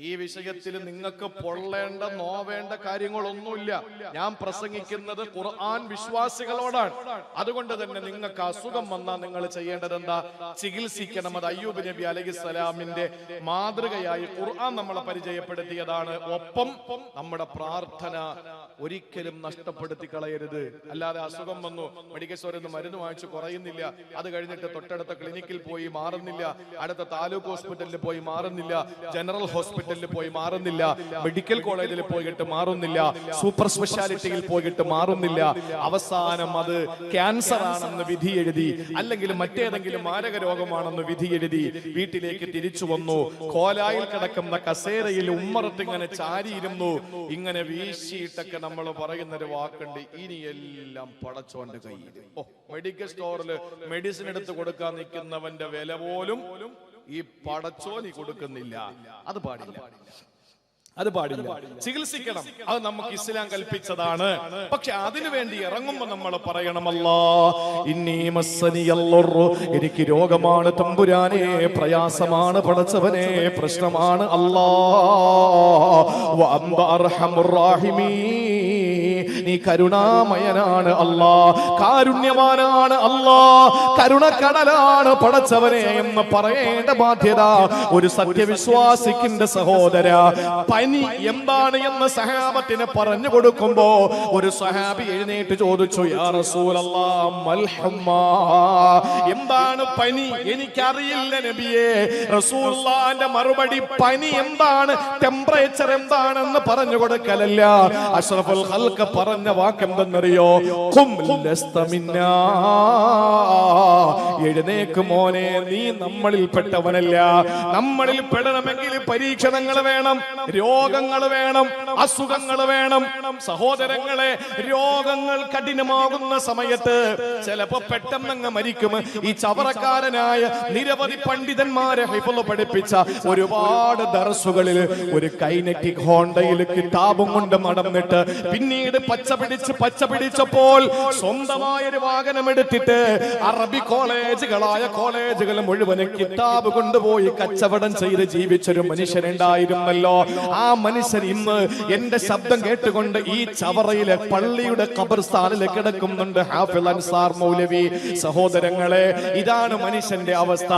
ഈ വിഷയത്തിൽ നിങ്ങൾക്ക് പൊള്ളേണ്ട നോവേണ്ട കാര്യങ്ങളൊന്നുമില്ല. ഞാൻ പ്രസംഗിക്കുന്നത് ഖുർആൻ വിശ്വാസികളോടാണ്. അതുകൊണ്ട് തന്നെ നിങ്ങൾക്ക് അസുഖം വന്നാൽ നിങ്ങൾ ചെയ്യേണ്ടത് എന്താ? ചികിത്സിക്കണം. അത് അയ്യൂബ് നബി അലൈഹിസ്സലാമിന്റെ മാതൃകയായി ഖുർആൻ നമ്മളെ പരിചയപ്പെടുത്തിയതാണ്. ഒപ്പം നമ്മുടെ പ്രാർത്ഥന ഒരിക്കലും നഷ്ടപ്പെടുത്തി കളയരുത്. അല്ലാതെ അസുഖം വന്നു, മെഡിക്കൽ സ്റ്റോറിൽ നിന്ന് മരുന്ന് വാങ്ങിച്ചു കുറയുന്നില്ല, അത് കഴിഞ്ഞിട്ട് തൊട്ടടുത്ത ക്ലിനിക്കിൽ പോയി മാറുന്നില്ല, അടുത്ത താലൂക്ക് ഹോസ്പിറ്റലിൽ പോയി മാറുന്നില്ല, ജനറൽ ഹോസ്പിറ്റലിൽ പോയി മാറുന്നില്ല, മെഡിക്കൽ കോളേജിൽ പോയിട്ട് മാറുന്നില്ല, സൂപ്പർ സ്പെഷ്യാലിറ്റിയിൽ പോയിട്ട് മാറുന്നില്ല. അവസാനം അത് ക്യാൻസർ ആണെന്ന് വിധി എഴുതി, അല്ലെങ്കിൽ മറ്റേതെങ്കിലും മാരക രോഗമാണെന്ന് വിധി എഴുതി വീട്ടിലേക്ക് തിരിച്ചു വന്നു. കോലായിൽ കിടക്കുന്ന കസേരയിൽ ഉമ്മറത്ത് ഇങ്ങനെ ചാരിയിരുന്നു. ഇങ്ങനെ വീശിയിട്ടൊക്കെ നമ്മൾ പറയുന്ന ഒരു വാക്കുണ്ട്, ഇനിയെല്ലാം പടച്ചോന്റെ കയ്യിൽ. മെഡിക്കൽ സ്റ്റോറിൽ മെഡിസിൻ എടുത്ത് കൊടുക്കാൻ നിൽക്കുന്നവന്റെ വില പോലും ഈ പടച്ചോനി കൊടുക്കുന്നില്ല. അത് പാടില്ല. ചികിത്സിക്കണം. അത് നമുക്ക് ഇസ്ലാം കൽപ്പിച്ചതാണ്. പക്ഷെ അതിനു വേണ്ടി ഇറങ്ങുമ്പോ നമ്മൾ പറയണം, എനിക്ക് രോഗമാണ് തമ്പുരാനെ, പ്രയാസമാണ് പടച്ചവനെ, പ്രശ്നമാണ് നീ കരുണാമയനാണ് അല്ലാ, കാരുണ്യവാനാണ് അല്ലാ, കരുണക്കടലാണ് പടച്ചവനെ എന്ന് പറയേണ്ട ബാധ്യത ഒരു സത്യവിശ്വാസിക്കിന്റെ സഹോദര. പനി എന്താണ് എന്ന് സഹാബത്തിന് പറഞ്ഞു കൊടുക്കുമ്പോ ഒരു സഹാബി എഴുന്നേറ്റ് ചോദിച്ചു, യാ റസൂലല്ലാഹ് മൽ ഹമ്മാ, എന്താണ് പനി? എനിക്കറിയില്ല നബിയേ. റസൂലുള്ളാഹിന്റെ മറുപടി, പനി എന്താണ്, ടെമ്പറേച്ചർ എന്താണെന്ന് പറഞ്ഞു കൊടുക്കലല്ല. അഷ്റഫുൽ ഖൽഖ് പറഞ്ഞ വാക്ക് എന്തെന്നറിയോ? ഖും ലസ്ത മിന്നാ, എഴുന്നേക്ക് മോനെ, നീ നമ്മളിൽ പെട്ടവനല്ല. നമ്മളിൽ പെടണമെങ്കിൽ പരീക്ഷണങ്ങൾ വേണം, രോഗങ്ങൾ വേണം, അസുഖങ്ങൾ വേണം. സഹോദരങ്ങളെ, രോഗങ്ങൾ കഠിനമാകുന്ന സമയത്ത് ചിലപ്പോ പെട്ടെന്നങ്ങ് മരിക്കും. ഈ ചവറക്കാരനായ നിരവധി പണ്ഡിതന്മാരെ ഹിഫ്ള് പഠിപ്പിച്ച ഒരുപാട് ദർസുകളിൽ ഒരു കൈനറ്റിക് ഹോണ്ടയിൽ കിതാബും കൊണ്ട് നടന്നിട്ട് പിന്നീട് പച്ച പിടിച്ചപ്പോൾ സ്വന്തമായ ഒരു വാഹനം എടുത്തിട്ട് അറബി കോളേജുകൾ മുഴുവൻ കിതാബ് കൊണ്ടുപോയി കച്ചവടം ചെയ്ത് ജീവിച്ചൊരു മനുഷ്യനുണ്ടായിരുന്നല്ലോ. ആ മനുഷ്യൻ ഇന്ന് എന്റെ ശബ്ദം കേട്ടുകൊണ്ട് ഈ ചവറയിലെ പള്ളിയുടെ ഖബർസ്ഥാനിൽ കിടക്കുന്നുണ്ട്, ഹാഫിൾ അൻസാർ മൗലവി. സഹോദരങ്ങളെ, ഇതാണ് മനുഷ്യന്റെ അവസ്ഥ.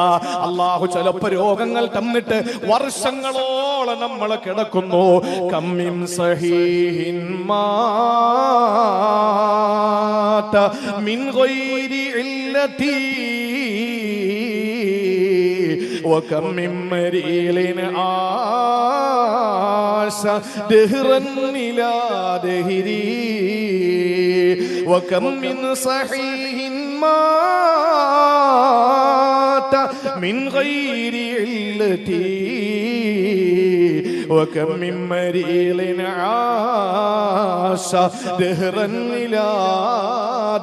അല്ലാഹു ചിലപ്പോ രോഗങ്ങൾ തന്നിട്ട് വർഷങ്ങളോളം നമ്മൾ കിടക്കുന്നു. കമ്മിൻ സഹീഹിൻ മാത മിൻ ഗൈരി ഇല്ലതി وكم من مريل عاش دهرا إلى دهري وكم من صحيح مات من غير علتي وكم من مريل عاش دهرا إلى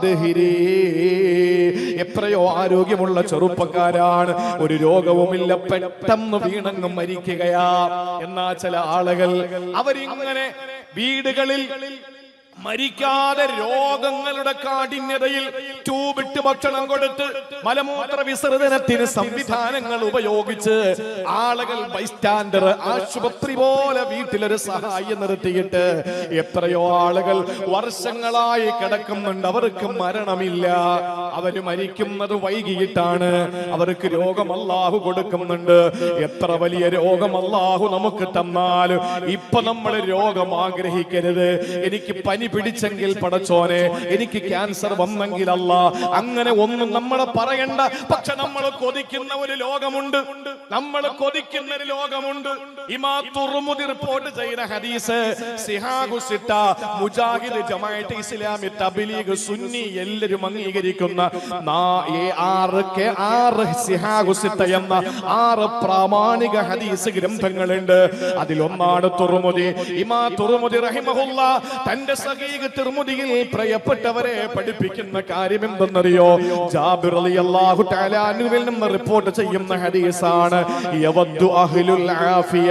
دهري. എത്രയോ ആരോഗ്യമുള്ള ചെറുപ്പക്കാരാണ്, ഒരു രോഗവുമില്ല, പെട്ടെന്ന് വീണങ്ങ് മരിക്കുകയാ. എന്നാ ചില ആളുകൾ അവരിങ്ങനെ വീടുകളിൽ മരിക്കാതെ രോഗങ്ങളുടെ കാഠിന്യതയിൽ ട്യൂബിട്ട് ഭക്ഷണം കൊടുത്ത് മലമൂത്ര വിസർജനത്തിന് സംവിധാനങ്ങൾ ഉപയോഗിച്ച് ആളുകൾ ബൈസ്റ്റാൻഡർ ആശുപത്രി പോലെ വീട്ടിലൊരു സഹായം നിർത്തിയിട്ട് എത്രയോ ആളുകൾ വർഷങ്ങളായി കിടക്കുന്നുണ്ട്. അവർക്ക് മരണമില്ല, അവര് മരിക്കുന്നത് വൈകിയിട്ടാണ്. അവർക്ക് രോഗം അല്ലാഹു കൊടുക്കുന്നുണ്ട്. എത്ര വലിയ രോഗം അല്ലാഹു നമുക്ക് തന്നാൽ ഇപ്പൊ നമ്മൾ രോഗം ആഗ്രഹിക്കരുത്. എനിക്ക് പനി പിടിച്ചെങ്കിൽ പടച്ചോനെ, എനിക്ക് ക്യാൻസർ വന്നെങ്കിൽ അല്ല, അങ്ങനെ ഒന്നും നമ്മൾ പറയണ്ട. പക്ഷെ നമ്മൾ കൊതിക്കുന്ന ഒരു ലോകമുണ്ട്, നമ്മൾ കൊതിക്കുന്ന ഒരു ലോകമുണ്ട്. ഇമാം തുർമുദി റിപ്പോർട്ട് ചെയ്ത ഹദീസ്, സിഹാഹു സിത്ത, മുജാഹിദ്, ജമാഅത്ത് ഇസ്ലാമി, തബ്ലീഗ്, സുന്നി എല്ലാവരും അംഗീകരിക്കുന്ന 6 സിഹാഹു സിത്ത എന്ന 6 പ്രാമാണിക ഹദീസ് ഗ്രന്ഥങ്ങളുണ്ട്. അതിലൊന്നാണ് തുർമുദി. ഇമാം തുർമുദി റഹിമഹുല്ലാ തന്റെ സഹീഹ് തിർമുദിയിൽ പ്രിയപ്പെട്ടവരെ പഠിപ്പിക്കുന്ന കാര്യം എന്തെന്നറിയോ? ജാബിർ റളിയല്ലാഹു തആല അൻഹുവിൽ നിന്ന് റിപ്പോർട്ട് ചെയ്യുന്ന ഹദീസാണ്. യവദ്ദു അഹ്ലുൽ ആഫിയ,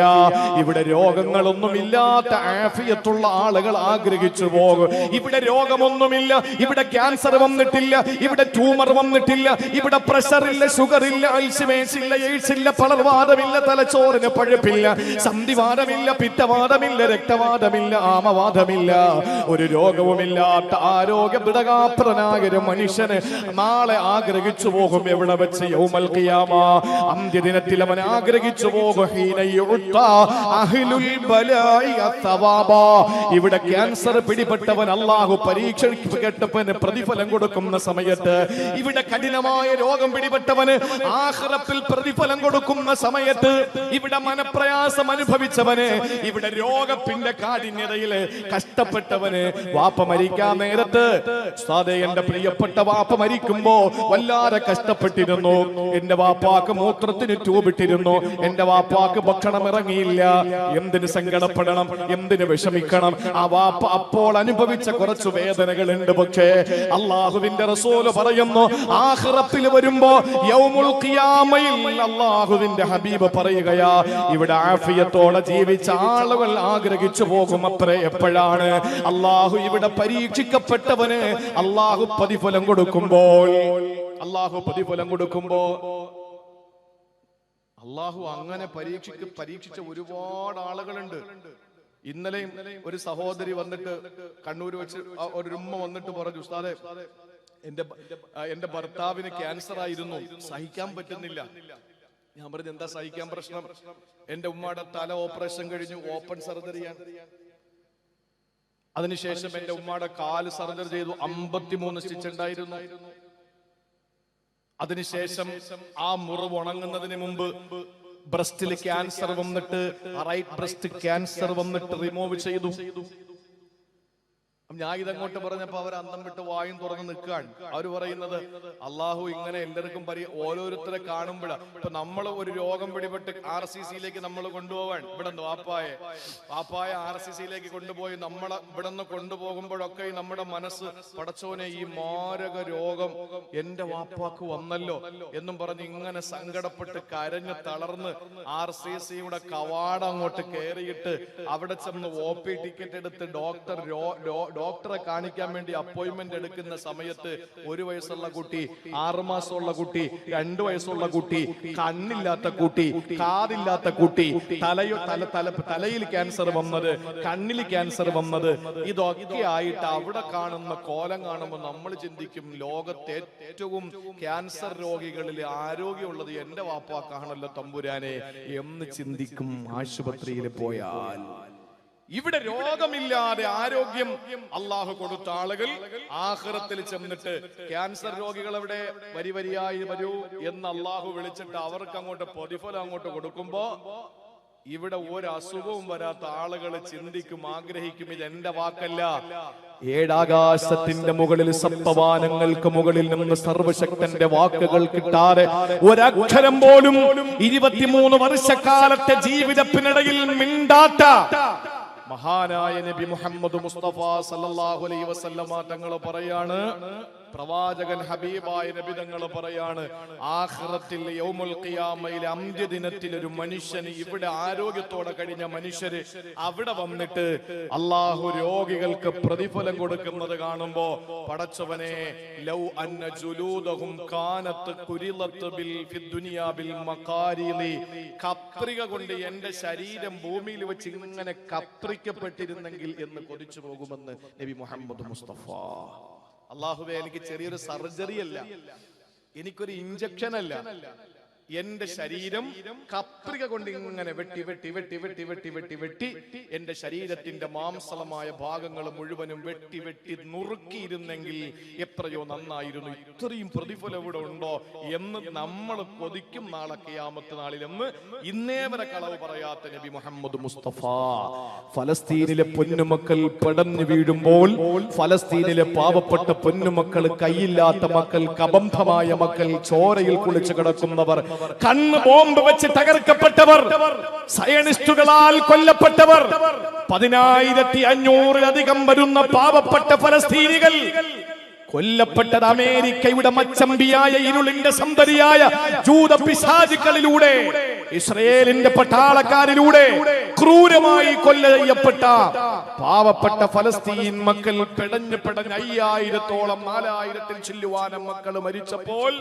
ഇവിടെ രോഗങ്ങളൊന്നും ഇല്ലാത്ത ആഫിയത്തുള്ള ആളുകൾ ആഗ്രഹിച്ചു പോകും. ഇവിടെ രോഗമൊന്നുമില്ല, ഇവിടെ ക്യാൻസർ വന്നിട്ടില്ല, ഇവിടെ ട്യൂമർ വന്നിട്ടില്ല, ഇവിടെ പ്രഷർ ഇല്ല, ഷുഗർ ഇല്ല, അൾഷിമേഴ്സ് ഇല്ല, എയ്ഡ്സ് ഇല്ല, പളർവാദമില്ല, തലച്ചോറിന് പഴുപ്പില്ല, സന്ധിവാദമില്ല, പിത്തവാദമില്ല, രക്തവാദമില്ല, ആമവാദമില്ല, ഒരു രോഗവുമില്ലാത്ത ആരോഗ്യ ദൃഢഗാത്രനായ ഒരു മനുഷ്യന് നാളെ ആഗ്രഹിച്ചു പോകും. എവിടെ വെച്ച്? യൗമൽ ഖിയാമ, അന്ത്യദിനത്തിൽ അവൻ ആഗ്രഹിച്ചു പോകും. ഹീന യുഅ്താ അഹ്ലുൽ ബലാഇ അത്തവാബ, ഇവിടെ ക്യാൻസർ പിടിപെട്ടവൻ അല്ലാഹു പരീക്ഷിക്കപ്പെട്ടവന് പ്രതിഫലം കൊടുക്കുന്ന സമയത്ത്, ഇവിടെ കഠിനമായ രോഗം പിടിപെട്ടവന് ആഖിറത്തിൽ പ്രതിഫലം കൊടുക്കുന്ന സമയത്ത്, ഇവിടെ മനപ്രയാസം അനുഭവിച്ചവന്, ഇവിടെ രോഗത്തിന്റെ കാഠിന്യതയിൽ കഷ്ടപ്പെട്ടവന്, വാപ്പ മരിക്കാൻ നേരത്ത് എന്റെ പ്രിയപ്പെട്ട വാപ്പ മരിക്കുമ്പോ വല്ലാതെ കഷ്ടപ്പെട്ടിരുന്നു. എന്റെ വാപ്പാക്ക് മൂത്രത്തിന് ട്യൂബിട്ടിരുന്നു, എന്റെ വാപ്പാക്ക് ഭക്ഷണം ഇറങ്ങിയില്ല. എന്തിന് സങ്കടപ്പെടണം, എന്തിന് വിഷമിക്കണം? ആ വാപ്പ അപ്പോൾ അനുഭവിച്ച കുറച്ചു വേദനകളുണ്ട്. പക്ഷേ അള്ളാഹുവിന്റെ റസൂല് പറയുന്നു, ആഖിറത്തിൽ വരുമ്പോ യൗമുൽ ഖിയാമയിൽ അള്ളാഹുവിന്റെ ഹബീബ് പറയുകയാ, ഇവിടെ ആഫിയത്തോടെ ജീവിച്ച ആളുകൾ ആഗ്രഹിച്ചു പോകും. അത്രേ എപ്പോഴാണ്? അള്ളാഹു ഇവിടെ പരീക്ഷിക്കപ്പെട്ടവന് അള്ളാഹു പ്രതിഫലം കൊടുക്കുമ്പോൾ, അള്ളാഹു അങ്ങനെ പരീക്ഷിച്ച ഒരുപാട് ആളുകളുണ്ട്. ഇന്നലെയും ഒരു സഹോദരി വന്നിട്ട്, കണ്ണൂർ വെച്ച് ഒരു ഉമ്മ വന്നിട്ട് പറഞ്ഞു, ഉസ്താദേ, എന്റെ ഭർത്താവിന് ക്യാൻസർ ആയിരുന്നു, സഹിക്കാൻ പറ്റുന്നില്ല. ഞാൻ പറഞ്ഞു, എന്താ സഹിക്കാൻ പ്രശ്നം? എന്റെ ഉമ്മയുടെ തല ഓപ്പറേഷൻ കഴിഞ്ഞു, ഓപ്പൺ സർജറിയാണ്. അതിനുശേഷം എന്റെ ഉമ്മയുടെ കാല് സർജറി ചെയ്തു, 53 സ്റ്റിച്ച് ഉണ്ടായിരുന്നു. അതിനുശേഷം ആ മുറിവ് ഉണങ്ങുന്നതിന് മുമ്പ് ബ്രസ്റ്റിൽ ക്യാൻസർ വന്നിട്ട്, റൈറ്റ് ബ്രസ്റ്റ് ക്യാൻസർ വന്നിട്ട് റിമൂവ് ചെയ്തു. ഞാൻ ഇതങ്ങോട്ട് പറഞ്ഞപ്പോ അവർ അന്തം വിട്ട് വായും തുറന്ന് നിൽക്കുകയാണ്. അവര് പറയുന്നത്, അള്ളാഹു ഇങ്ങനെ എല്ലാവർക്കും ഓരോരുത്തരെ കാണുമ്പോഴാണ്. ഇപ്പൊ നമ്മൾ ഒരു രോഗം പിടിപെട്ട് RCCയിലേക്ക് നമ്മൾ കൊണ്ടുപോവാൻ, ഇവിടെ വാപ്പായ RCCയിലേക്ക് കൊണ്ടുപോയി നമ്മളെ ഇവിടെ നിന്ന് കൊണ്ടുപോകുമ്പോഴൊക്കെ നമ്മുടെ മനസ്സ്, പടച്ചോനെ, ഈ മാരക രോഗം എന്റെ വാപ്പാക്ക് വന്നല്ലോ എന്നും പറഞ്ഞ് ഇങ്ങനെ സങ്കടപ്പെട്ട് കരഞ്ഞ് തളർന്ന് RCCയുടെ കവാടം അങ്ങോട്ട് കയറിയിട്ട് അവിടെ ചെന്ന് OP ടിക്കറ്റ് എടുത്ത് ഡോക്ടറെ കാണിക്കാൻ വേണ്ടി അപ്പോയിന്റ്മെന്റ് എടുക്കുന്ന സമയത്ത് 1 വയസ്സുള്ള കുട്ടി, 6 മാസമുള്ള കുട്ടി, 2 വയസ്സുള്ള കുട്ടി, കണ്ണില്ലാത്ത കുട്ടി, കാതില്ലാത്ത കുട്ടി, തലയിൽ ക്യാൻസർ വന്നത്, കണ്ണിൽ ക്യാൻസർ വന്നത്, ഇതൊക്കെ ആയിട്ട് അവിടെ കാണുന്ന കോലം കാണുമ്പോൾ നമ്മൾ ചിന്തിക്കും, ലോകത്തെ ഏറ്റവും ക്യാൻസർ രോഗികളിൽ ആരോഗ്യമുള്ളത് എന്റെ വാപ്പാക്കാണല്ലോ തമ്പുരാനെ എന്ന് ചിന്തിക്കും. ആശുപത്രിയിൽ പോയാൽ ഇവിടെ രോഗമില്ലാതെ ആരോഗ്യം അള്ളാഹു കൊടുത്ത ആളുകൾ ആഖിറത്തിൽ ചെന്നിട്ട്, ക്യാൻസർ രോഗികൾ അവിടെ വരിയായി വരൂ എന്ന് അള്ളാഹു വിളിച്ചിട്ട് അവർക്ക് അങ്ങോട്ട് പ്രതിഫലം അങ്ങോട്ട് കൊടുക്കുമ്പോ, ഇവിടെ ഒരു അസുഖവും വരാത്ത ആളുകൾ ചിന്തിക്കും, ആഗ്രഹിക്കും, ഇത് എന്റെ വാക്കല്ല, 7 ആകാശത്തിന്റെ മുകളിൽ സപ്തവാനങ്ങൾക്ക് മുകളിൽ നിന്ന് സർവശക്തന്റെ വാക്കുകൾ കിട്ടാതെ ഒരക്ഷരം പോലും 23 വർഷക്കാലത്തെ ജീവിതത്തിനിടയിൽ മിണ്ടാത്ത മഹാനായ നബി മുഹമ്മദ് മുസ്തഫ സല്ലല്ലാഹു അലൈഹി വസല്ലമ തങ്ങൾ പറയാണ്, പ്രവാചകൻ ഹബീബായ നബി തങ്ങൾ പറയാണ്, ആഖിറത്തിൽ യൗമുൽ ഖിയാമയിലെ അന്ത്യദിനത്തിൽ ഒരു മനുഷ്യന്, ഇവിടെ ആരോഗ്യത്തോടെ കഴിഞ്ഞ മനുഷ്യര് അവിടെ വന്നിട്ട് അള്ളാഹു രോഗികൾക്ക് പ്രതിഫലം കൊടുക്കുന്നത് കാണുമ്പോ, പടച്ചവനെ ലൗ അന്ന ജുലൂദഹും കാനത്ത് കുരിലത്ത് ബിൽ ഫിദ്ദുനിയാ ബിൽ മഖാരിലി, കത്രിക കൊണ്ട് എന്റെ ശരീരം ഭൂമിയിൽ വെച്ച് ഇങ്ങനെ കത്രിക്കപ്പെട്ടിരുന്നെങ്കിൽ എന്ന് കൊതിച്ചു പോകുമെന്ന് നബി മുഹമ്മദ് മുസ്തഫ. അല്ലാഹുവേ, എനിക്ക് ചെറിയൊരു സർജറി അല്ല, എനിക്കൊരു ഇഞ്ചക്ഷൻ അല്ല, എന്റെ ശരീരം കത്രിക കൊണ്ട് ഇങ്ങനെ വെട്ടി വെട്ടി വെട്ടി വെട്ടി വെട്ടി വെട്ടി വെട്ടി എന്റെ ശരീരത്തിന്റെ മാംസളമായ ഭാഗങ്ങൾ മുഴുവനും വെട്ടി വെട്ടി നുറുക്കിയിരുന്നെങ്കിൽ എത്രയോ നന്നായിരുന്നു. ഇത്രയും പ്രതിഫലം ഇവിടെ ഉണ്ടോ എന്ന് നമ്മൾ കൊതിക്കും നാളെ ഖിയാമത്ത് നാളിൽ എന്ന് ഇന്നേ വരെ കളവ് പറയാത്ത നബി മുഹമ്മദ് മുസ്തഫ. ഫലസ്തീനിലെ പൊന്നുമക്കൾ പടഞ്ഞു വീഴുമ്പോൾ, ഫലസ്തീനിലെ പാവപ്പെട്ട പൊന്നുമക്കൾ, കൈയില്ലാത്ത മക്കൾ, കബന്ധമായ മക്കൾ, ചോരയിൽ കുളിച്ചു കിടക്കുന്നവർ, കണ്ണ് ബോംബ് വെച്ച് തകർക്കപ്പെട്ടവർ, സയനിസ്റ്റുകളാൽ കൊല്ലപ്പെട്ടവർ, 10,500 വരുന്ന പാവപ്പെട്ട ഫലസ്തീനികൾ കൊല്ലപ്പെട്ടത് അമേരിക്കയുടെ മച്ചമ്പിയായ ഇരുളിന്റെ സന്തതിയായ ജൂത പിശാചുക്കളിലൂടെ, ഇസ്രയേലിന്റെ പട്ടാളക്കാരിലൂടെ ക്രൂരമായി കൊല്ല ചെയ്യപ്പെട്ട പാവപ്പെട്ട ഫലസ്തീൻ മക്കൾ പെടഞ്ഞ് 5000-ഓളം 4000-ൽ ചില്ലുവാനം മക്കൾ മരിച്ചപ്പോൾ,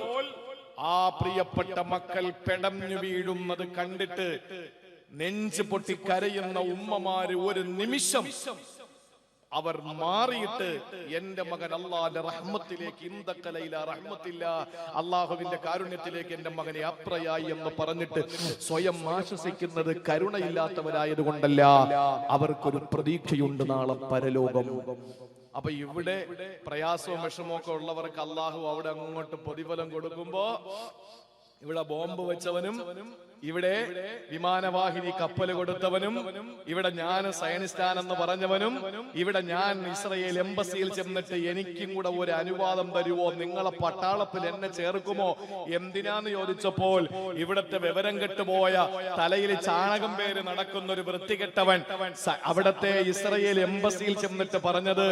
ആ പ്രിയപ്പെട്ട മക്കൾ പെടഞ്ഞു വീഴുന്നത് കണ്ടിട്ട് നെഞ്ചു പൊട്ടി കരയുന്ന ഉമ്മമാര് ഒരു നിമിഷം അവർ മാറിയിട്ട്, എന്റെ മകൻ അല്ലാഹുവിന്റെ റഹ്മത്തിലേക്ക്, ഇന്ദക്കലയില റഹ്മത്തില്ല, അല്ലാഹുവിന്റെ കാരുണ്യത്തിലേക്ക് എന്റെ മകനെ അപ്രയായി എന്ന് പറഞ്ഞിട്ട് സ്വയം ആശ്വസിക്കുന്നത് കരുണയില്ലാത്തവരായത് കൊണ്ടല്ല, അവർക്കൊരു പ്രതീക്ഷയുണ്ട് നാളെ പരലോകം. അപ്പൊ ഇവിടെ പ്രയാസവും വിഷമവും ഉള്ളവർക്ക് അള്ളാഹു അവിടെ അങ്ങോട്ട് പ്രതിഫലം കൊടുക്കുമ്പോ, ഇവിടെ ബോംബ് വെച്ചവനും, ഇവിടെ വിമാനവാഹിനി കപ്പൽ കൊടുത്തവനും, ഇവിടെ ഞാൻ സയനിസ്റ്റാനെന്ന് പറഞ്ഞവനും, ഇവിടെ ഞാൻ ഇസ്രയേൽ എംബസിയിൽ ചെന്നിട്ട് എനിക്കും കൂടെ ഒരു അനുവാദം തരുവോ, നിങ്ങളെ പട്ടാളത്തിൽ എന്നെ ചേർക്കുമോ, എന്തിനാന്ന് ചോദിച്ചപ്പോൾ, ഇവിടത്തെ വിവരം കെട്ടുപോയ തലയിൽ ചാണകം പേര് നടക്കുന്ന ഒരു വൃത്തികെട്ടവൻ അവിടത്തെ ഇസ്രയേൽ എംബസിയിൽ ചെന്നിട്ട് പറഞ്ഞത്,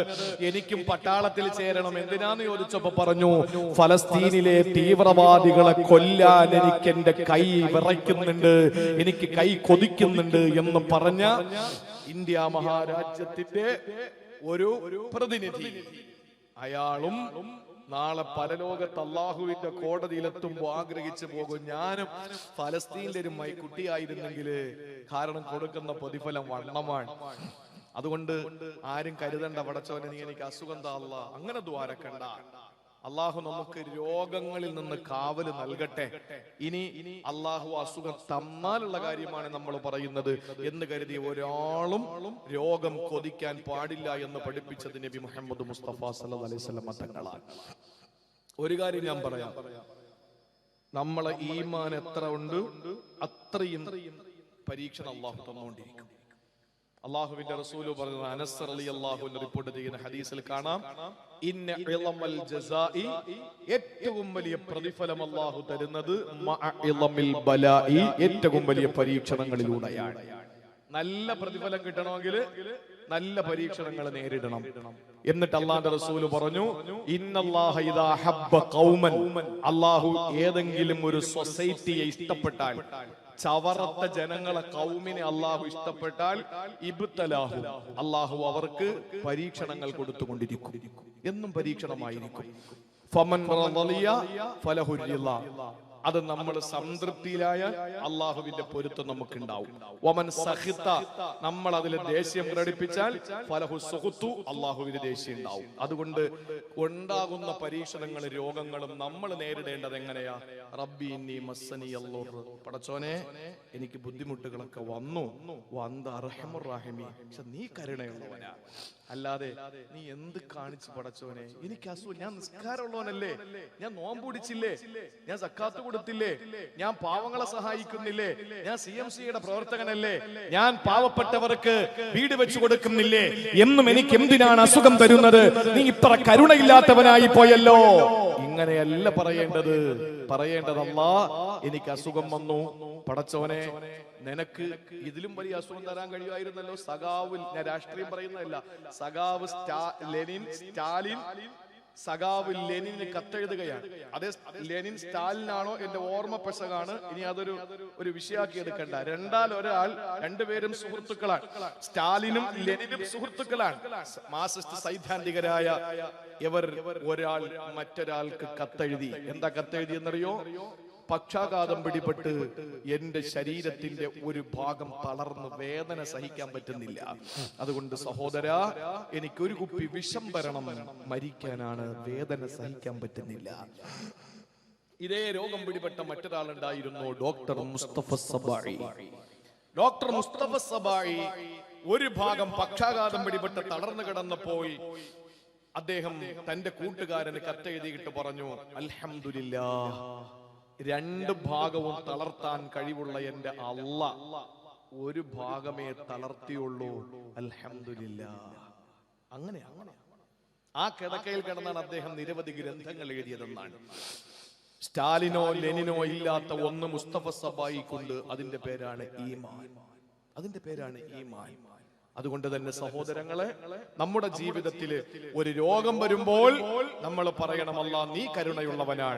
എനിക്കും പട്ടാളത്തിൽ ചേരണം. എന്തിനാന്ന് ചോദിച്ചപ്പോ പറഞ്ഞു, ഫലസ്തീനിലെ തീവ്രവാദികളെ കൊല്ലാൻ എനിക്ക് എന്റെ കൈ വിറയ്ക്കുന്നുണ്ട്, എനിക്ക് കൈ കൊതിക്കുന്നുണ്ട് എന്ന് പറഞ്ഞ ഇന്ത്യ മഹാരാജ്യത്തിന്റെ ഒരു പ്രതിനിധി, അയാളും നാളെ പരലോകത്ത് അള്ളാഹുവിന്റെ കോടതിയിലെത്തുമ്പോ ആഗ്രഹിച്ചു പോകും, ഞാനും ഫലസ്തീനിലെ ഒരു മൈക്കുട്ടിയായിരുന്നെങ്കിൽ, കാരണം കൊടുക്കുന്ന പ്രതിഫലം വണ്ണമാണ്. അതുകൊണ്ട് ആരും കരുതണ്ട, പടച്ചവനെ നീ എനിക്ക് അസുഖം താ അല്ലാ, അങ്ങനെ ദ്വാരക്കണ്ട. അള്ളാഹു നമുക്ക് രോഗങ്ങളിൽ നിന്ന് കാവല് നൽകട്ടെ. ഇനി അള്ളാഹു അസുഖം തന്നാലുള്ള കാര്യമാണ് നമ്മൾ പറയുന്നത് എന്ന് കരുതി ഒരാളും രോഗം കൊതിക്കാൻ പാടില്ല എന്ന് പഠിപ്പിച്ചത് നബി മുഹമ്മദ് മുസ്തഫ സല്ലല്ലാഹു അലൈഹി വസല്ലം തങ്ങളാണ്. ഒരു കാര്യം ഞാൻ പറയാം, നമ്മളെ ഈമാൻ എത്ര ഉണ്ട് അത്രയും പരീക്ഷണം അള്ളാഹു തന്നുകൊണ്ടിരിക്കും. അള്ളാഹുവിന്റെ റസൂല് പറഞ്ഞു, അനസ് റളിയല്ലാഹു അൻഹു റിപ്പോർട്ട് ചെയ്യുന്ന ഹദീസിൽ കാണാം, ഇന്ന ഇളമൽ ജസാഇ, ഏറ്റവും വലിയ പ്രതിഫലം അള്ളാഹു തരുന്നത് മഅ ഇളമിൽ ബലാഇ, ഏറ്റവും വലിയ പരീക്ഷണങ്ങളിലൂടെയാണ്. നല്ല പ്രതിഫലം കിട്ടണമെങ്കിൽ നല്ല പരീക്ഷണങ്ങൾ നേരിടണം. എന്നിട്ട് അള്ളാഹുവിന്റെ റസൂല് പറഞ്ഞു, ഇന്നല്ലാഹ ഇദാ ഹബ്ബ ഖൗമൻ, അള്ളാഹു ഏതെങ്കിലും ഒരു സൊസൈറ്റിയെ ഇഷ്ടപ്പെട്ടാൽ, ചവറത്ത ജനങ്ങളെ കൗമിനെ അള്ളാഹു ഇഷ്ടപ്പെട്ടാൽ, ഇബ്തലാഹു, അള്ളാഹു അവർക്ക് പരീക്ഷണങ്ങൾ കൊടുത്തുകൊണ്ടിരിക്കും, എന്നും പരീക്ഷണമായിരിക്കും. ഫമൻ റളിയ ഫലഹു റിള, അത് നമ്മൾ സംതൃപ്തിയിലായ അള്ളാഹുവിന്റെ പൊരുത്തം നമുക്ക് ഉണ്ടാവും. വമൻ സഖിത, നമ്മൾ അതിൽ ദേഷ്യം പ്രകടിപ്പിച്ചാൽ ഫലഹു സുഖ്തു, അള്ളാഹുവിന്റെ ദേഷ്യം ഉണ്ടാവും. അതുകൊണ്ട് ഉണ്ടാകുന്ന പരീക്ഷണങ്ങളും രോഗങ്ങളും നമ്മൾ നേരിടേണ്ടത് എങ്ങനെയാ? റബ്ബി ഇന്നി മസ്സനി അല്ലാഹു, പടച്ചോനെ എനിക്ക് ബുദ്ധിമുട്ടുകളൊക്കെ വന്നു, വന്ത അർഹമുർ റഹീമി, പക്ഷെ നീ കരുണയുള്ളവനാ, അല്ലാതെ നീ എന്ത് കാണിച്ചു പടച്ചോനെ, എനിക്ക് അസുഖം, ഞാൻ നിസ്കാരമുള്ളവനല്ലേ, ഞാൻ നോമ്പ് പിടിച്ചില്ലേ, ഞാൻ സക്കാത്ത് കൊടുത്തില്ലേ, ഞാൻ പാവങ്ങളെ സഹായിക്കുന്നില്ലേ, ഞാൻ CMCയുടെ പ്രവർത്തകനല്ലേ, ഞാൻ പാവപ്പെട്ടവർക്ക് വീട് വെച്ചു കൊടുക്കുന്നില്ലേ, എന്നും എനിക്ക് എന്തിനാണ് അസുഖം തരുന്നത്, നീ ഇത്ര കരുണയില്ലാത്തവനായി പോയല്ലോ. ഇങ്ങനെയല്ല പറയേണ്ടത് അല്ലാ, എനിക്ക് അസുഖം വന്നു, പടച്ചോനെ നിനക്ക് ഇതിലും വലിയ അസുഖം തരാൻ കഴിയുമായിരുന്നല്ലോ. സഖാവ്, ഞാൻ രാഷ്ട്രീയം പറയുന്നതല്ല, സഖാവ് ലെനിൻ, സ്റ്റാലിൻ സഖാവ് ലെനിന് കത്തെഴുതുകയാണ്. അതേ ലെനിൻ സ്റ്റാലിനാണോ എന്റെ ഓർമ്മ പെശകാണ്, ഇനി ഒരു വിഷയാക്കി എടുക്കണ്ട. രണ്ടുപേരും സുഹൃത്തുക്കളാണ്. സ്റ്റാലിനും ലെനിനും സുഹൃത്തുക്കളാണ്. മാർക്സിസ്റ്റ് സൈദ്ധാന്തികരായ ഇവർ ഒരാൾ മറ്റൊരാൾക്ക് കത്തെഴുതി. എന്താ കത്തെഴുതി എന്നറിയോ? പക്ഷാഘാതം പിടിപെട്ട് എന്റെ ശരീരത്തിന്റെ ഒരു ഭാഗം തളർന്ന് വേദന സഹിക്കാൻ പറ്റുന്നില്ല. അതുകൊണ്ട് സഹോദരാ, എനിക്കൊരു കുപ്പി വിഷം തരണം, മരിക്കാനാണ്, വേദന സഹിക്കാൻ പറ്റുന്നില്ല. ഇതേ രോഗം പിടിപെട്ട മറ്റൊരാളുണ്ടായിരുന്നു, ഡോക്ടർ മുസ്തഫ സബായി. ഡോക്ടർ മുസ്തഫ സബായി ഒരു ഭാഗം പക്ഷാഘാതം പിടിപെട്ട് തളർന്നു കിടന്നപ്പോൾ അദ്ദേഹം തന്റെ കൂട്ടുകാരന് കത്തെഴുതിയിട്ട് പറഞ്ഞു, അൽഹംദുലില്ലാഹ്, രണ്ട് ഭാഗവും തളർത്താൻ കഴിവുള്ള എന്റെ അല്ലാഹ് ഒരു ഭാഗമേ തളർത്തിയുള്ളൂ, അൽഹംദുലില്ലാഹ്. അങ്ങനെ ആ കിടക്കയിൽ കിടന്നാണ് അദ്ദേഹം നിരവധി ഗ്രന്ഥങ്ങൾ എഴുതിയതെന്നാണ്. സ്റ്റാലിനോ ലെനിനോ ഇല്ലാത്ത ഒന്ന് മുസ്തഫ സബായി കൊണ്ട്, അതിന്റെ പേരാണ് ഈമാൻ. അതിന്റെ പേരാണ് ഈമാൻ. അതുകൊണ്ട് തന്നെ സഹോദരങ്ങളെ, നമ്മുടെ ജീവിതത്തിൽ ഒരു രോഗം വരുമ്പോൾ നമ്മൾ പറയണം, അല്ലാഹ് നീ കരുണയുള്ളവനാണ്.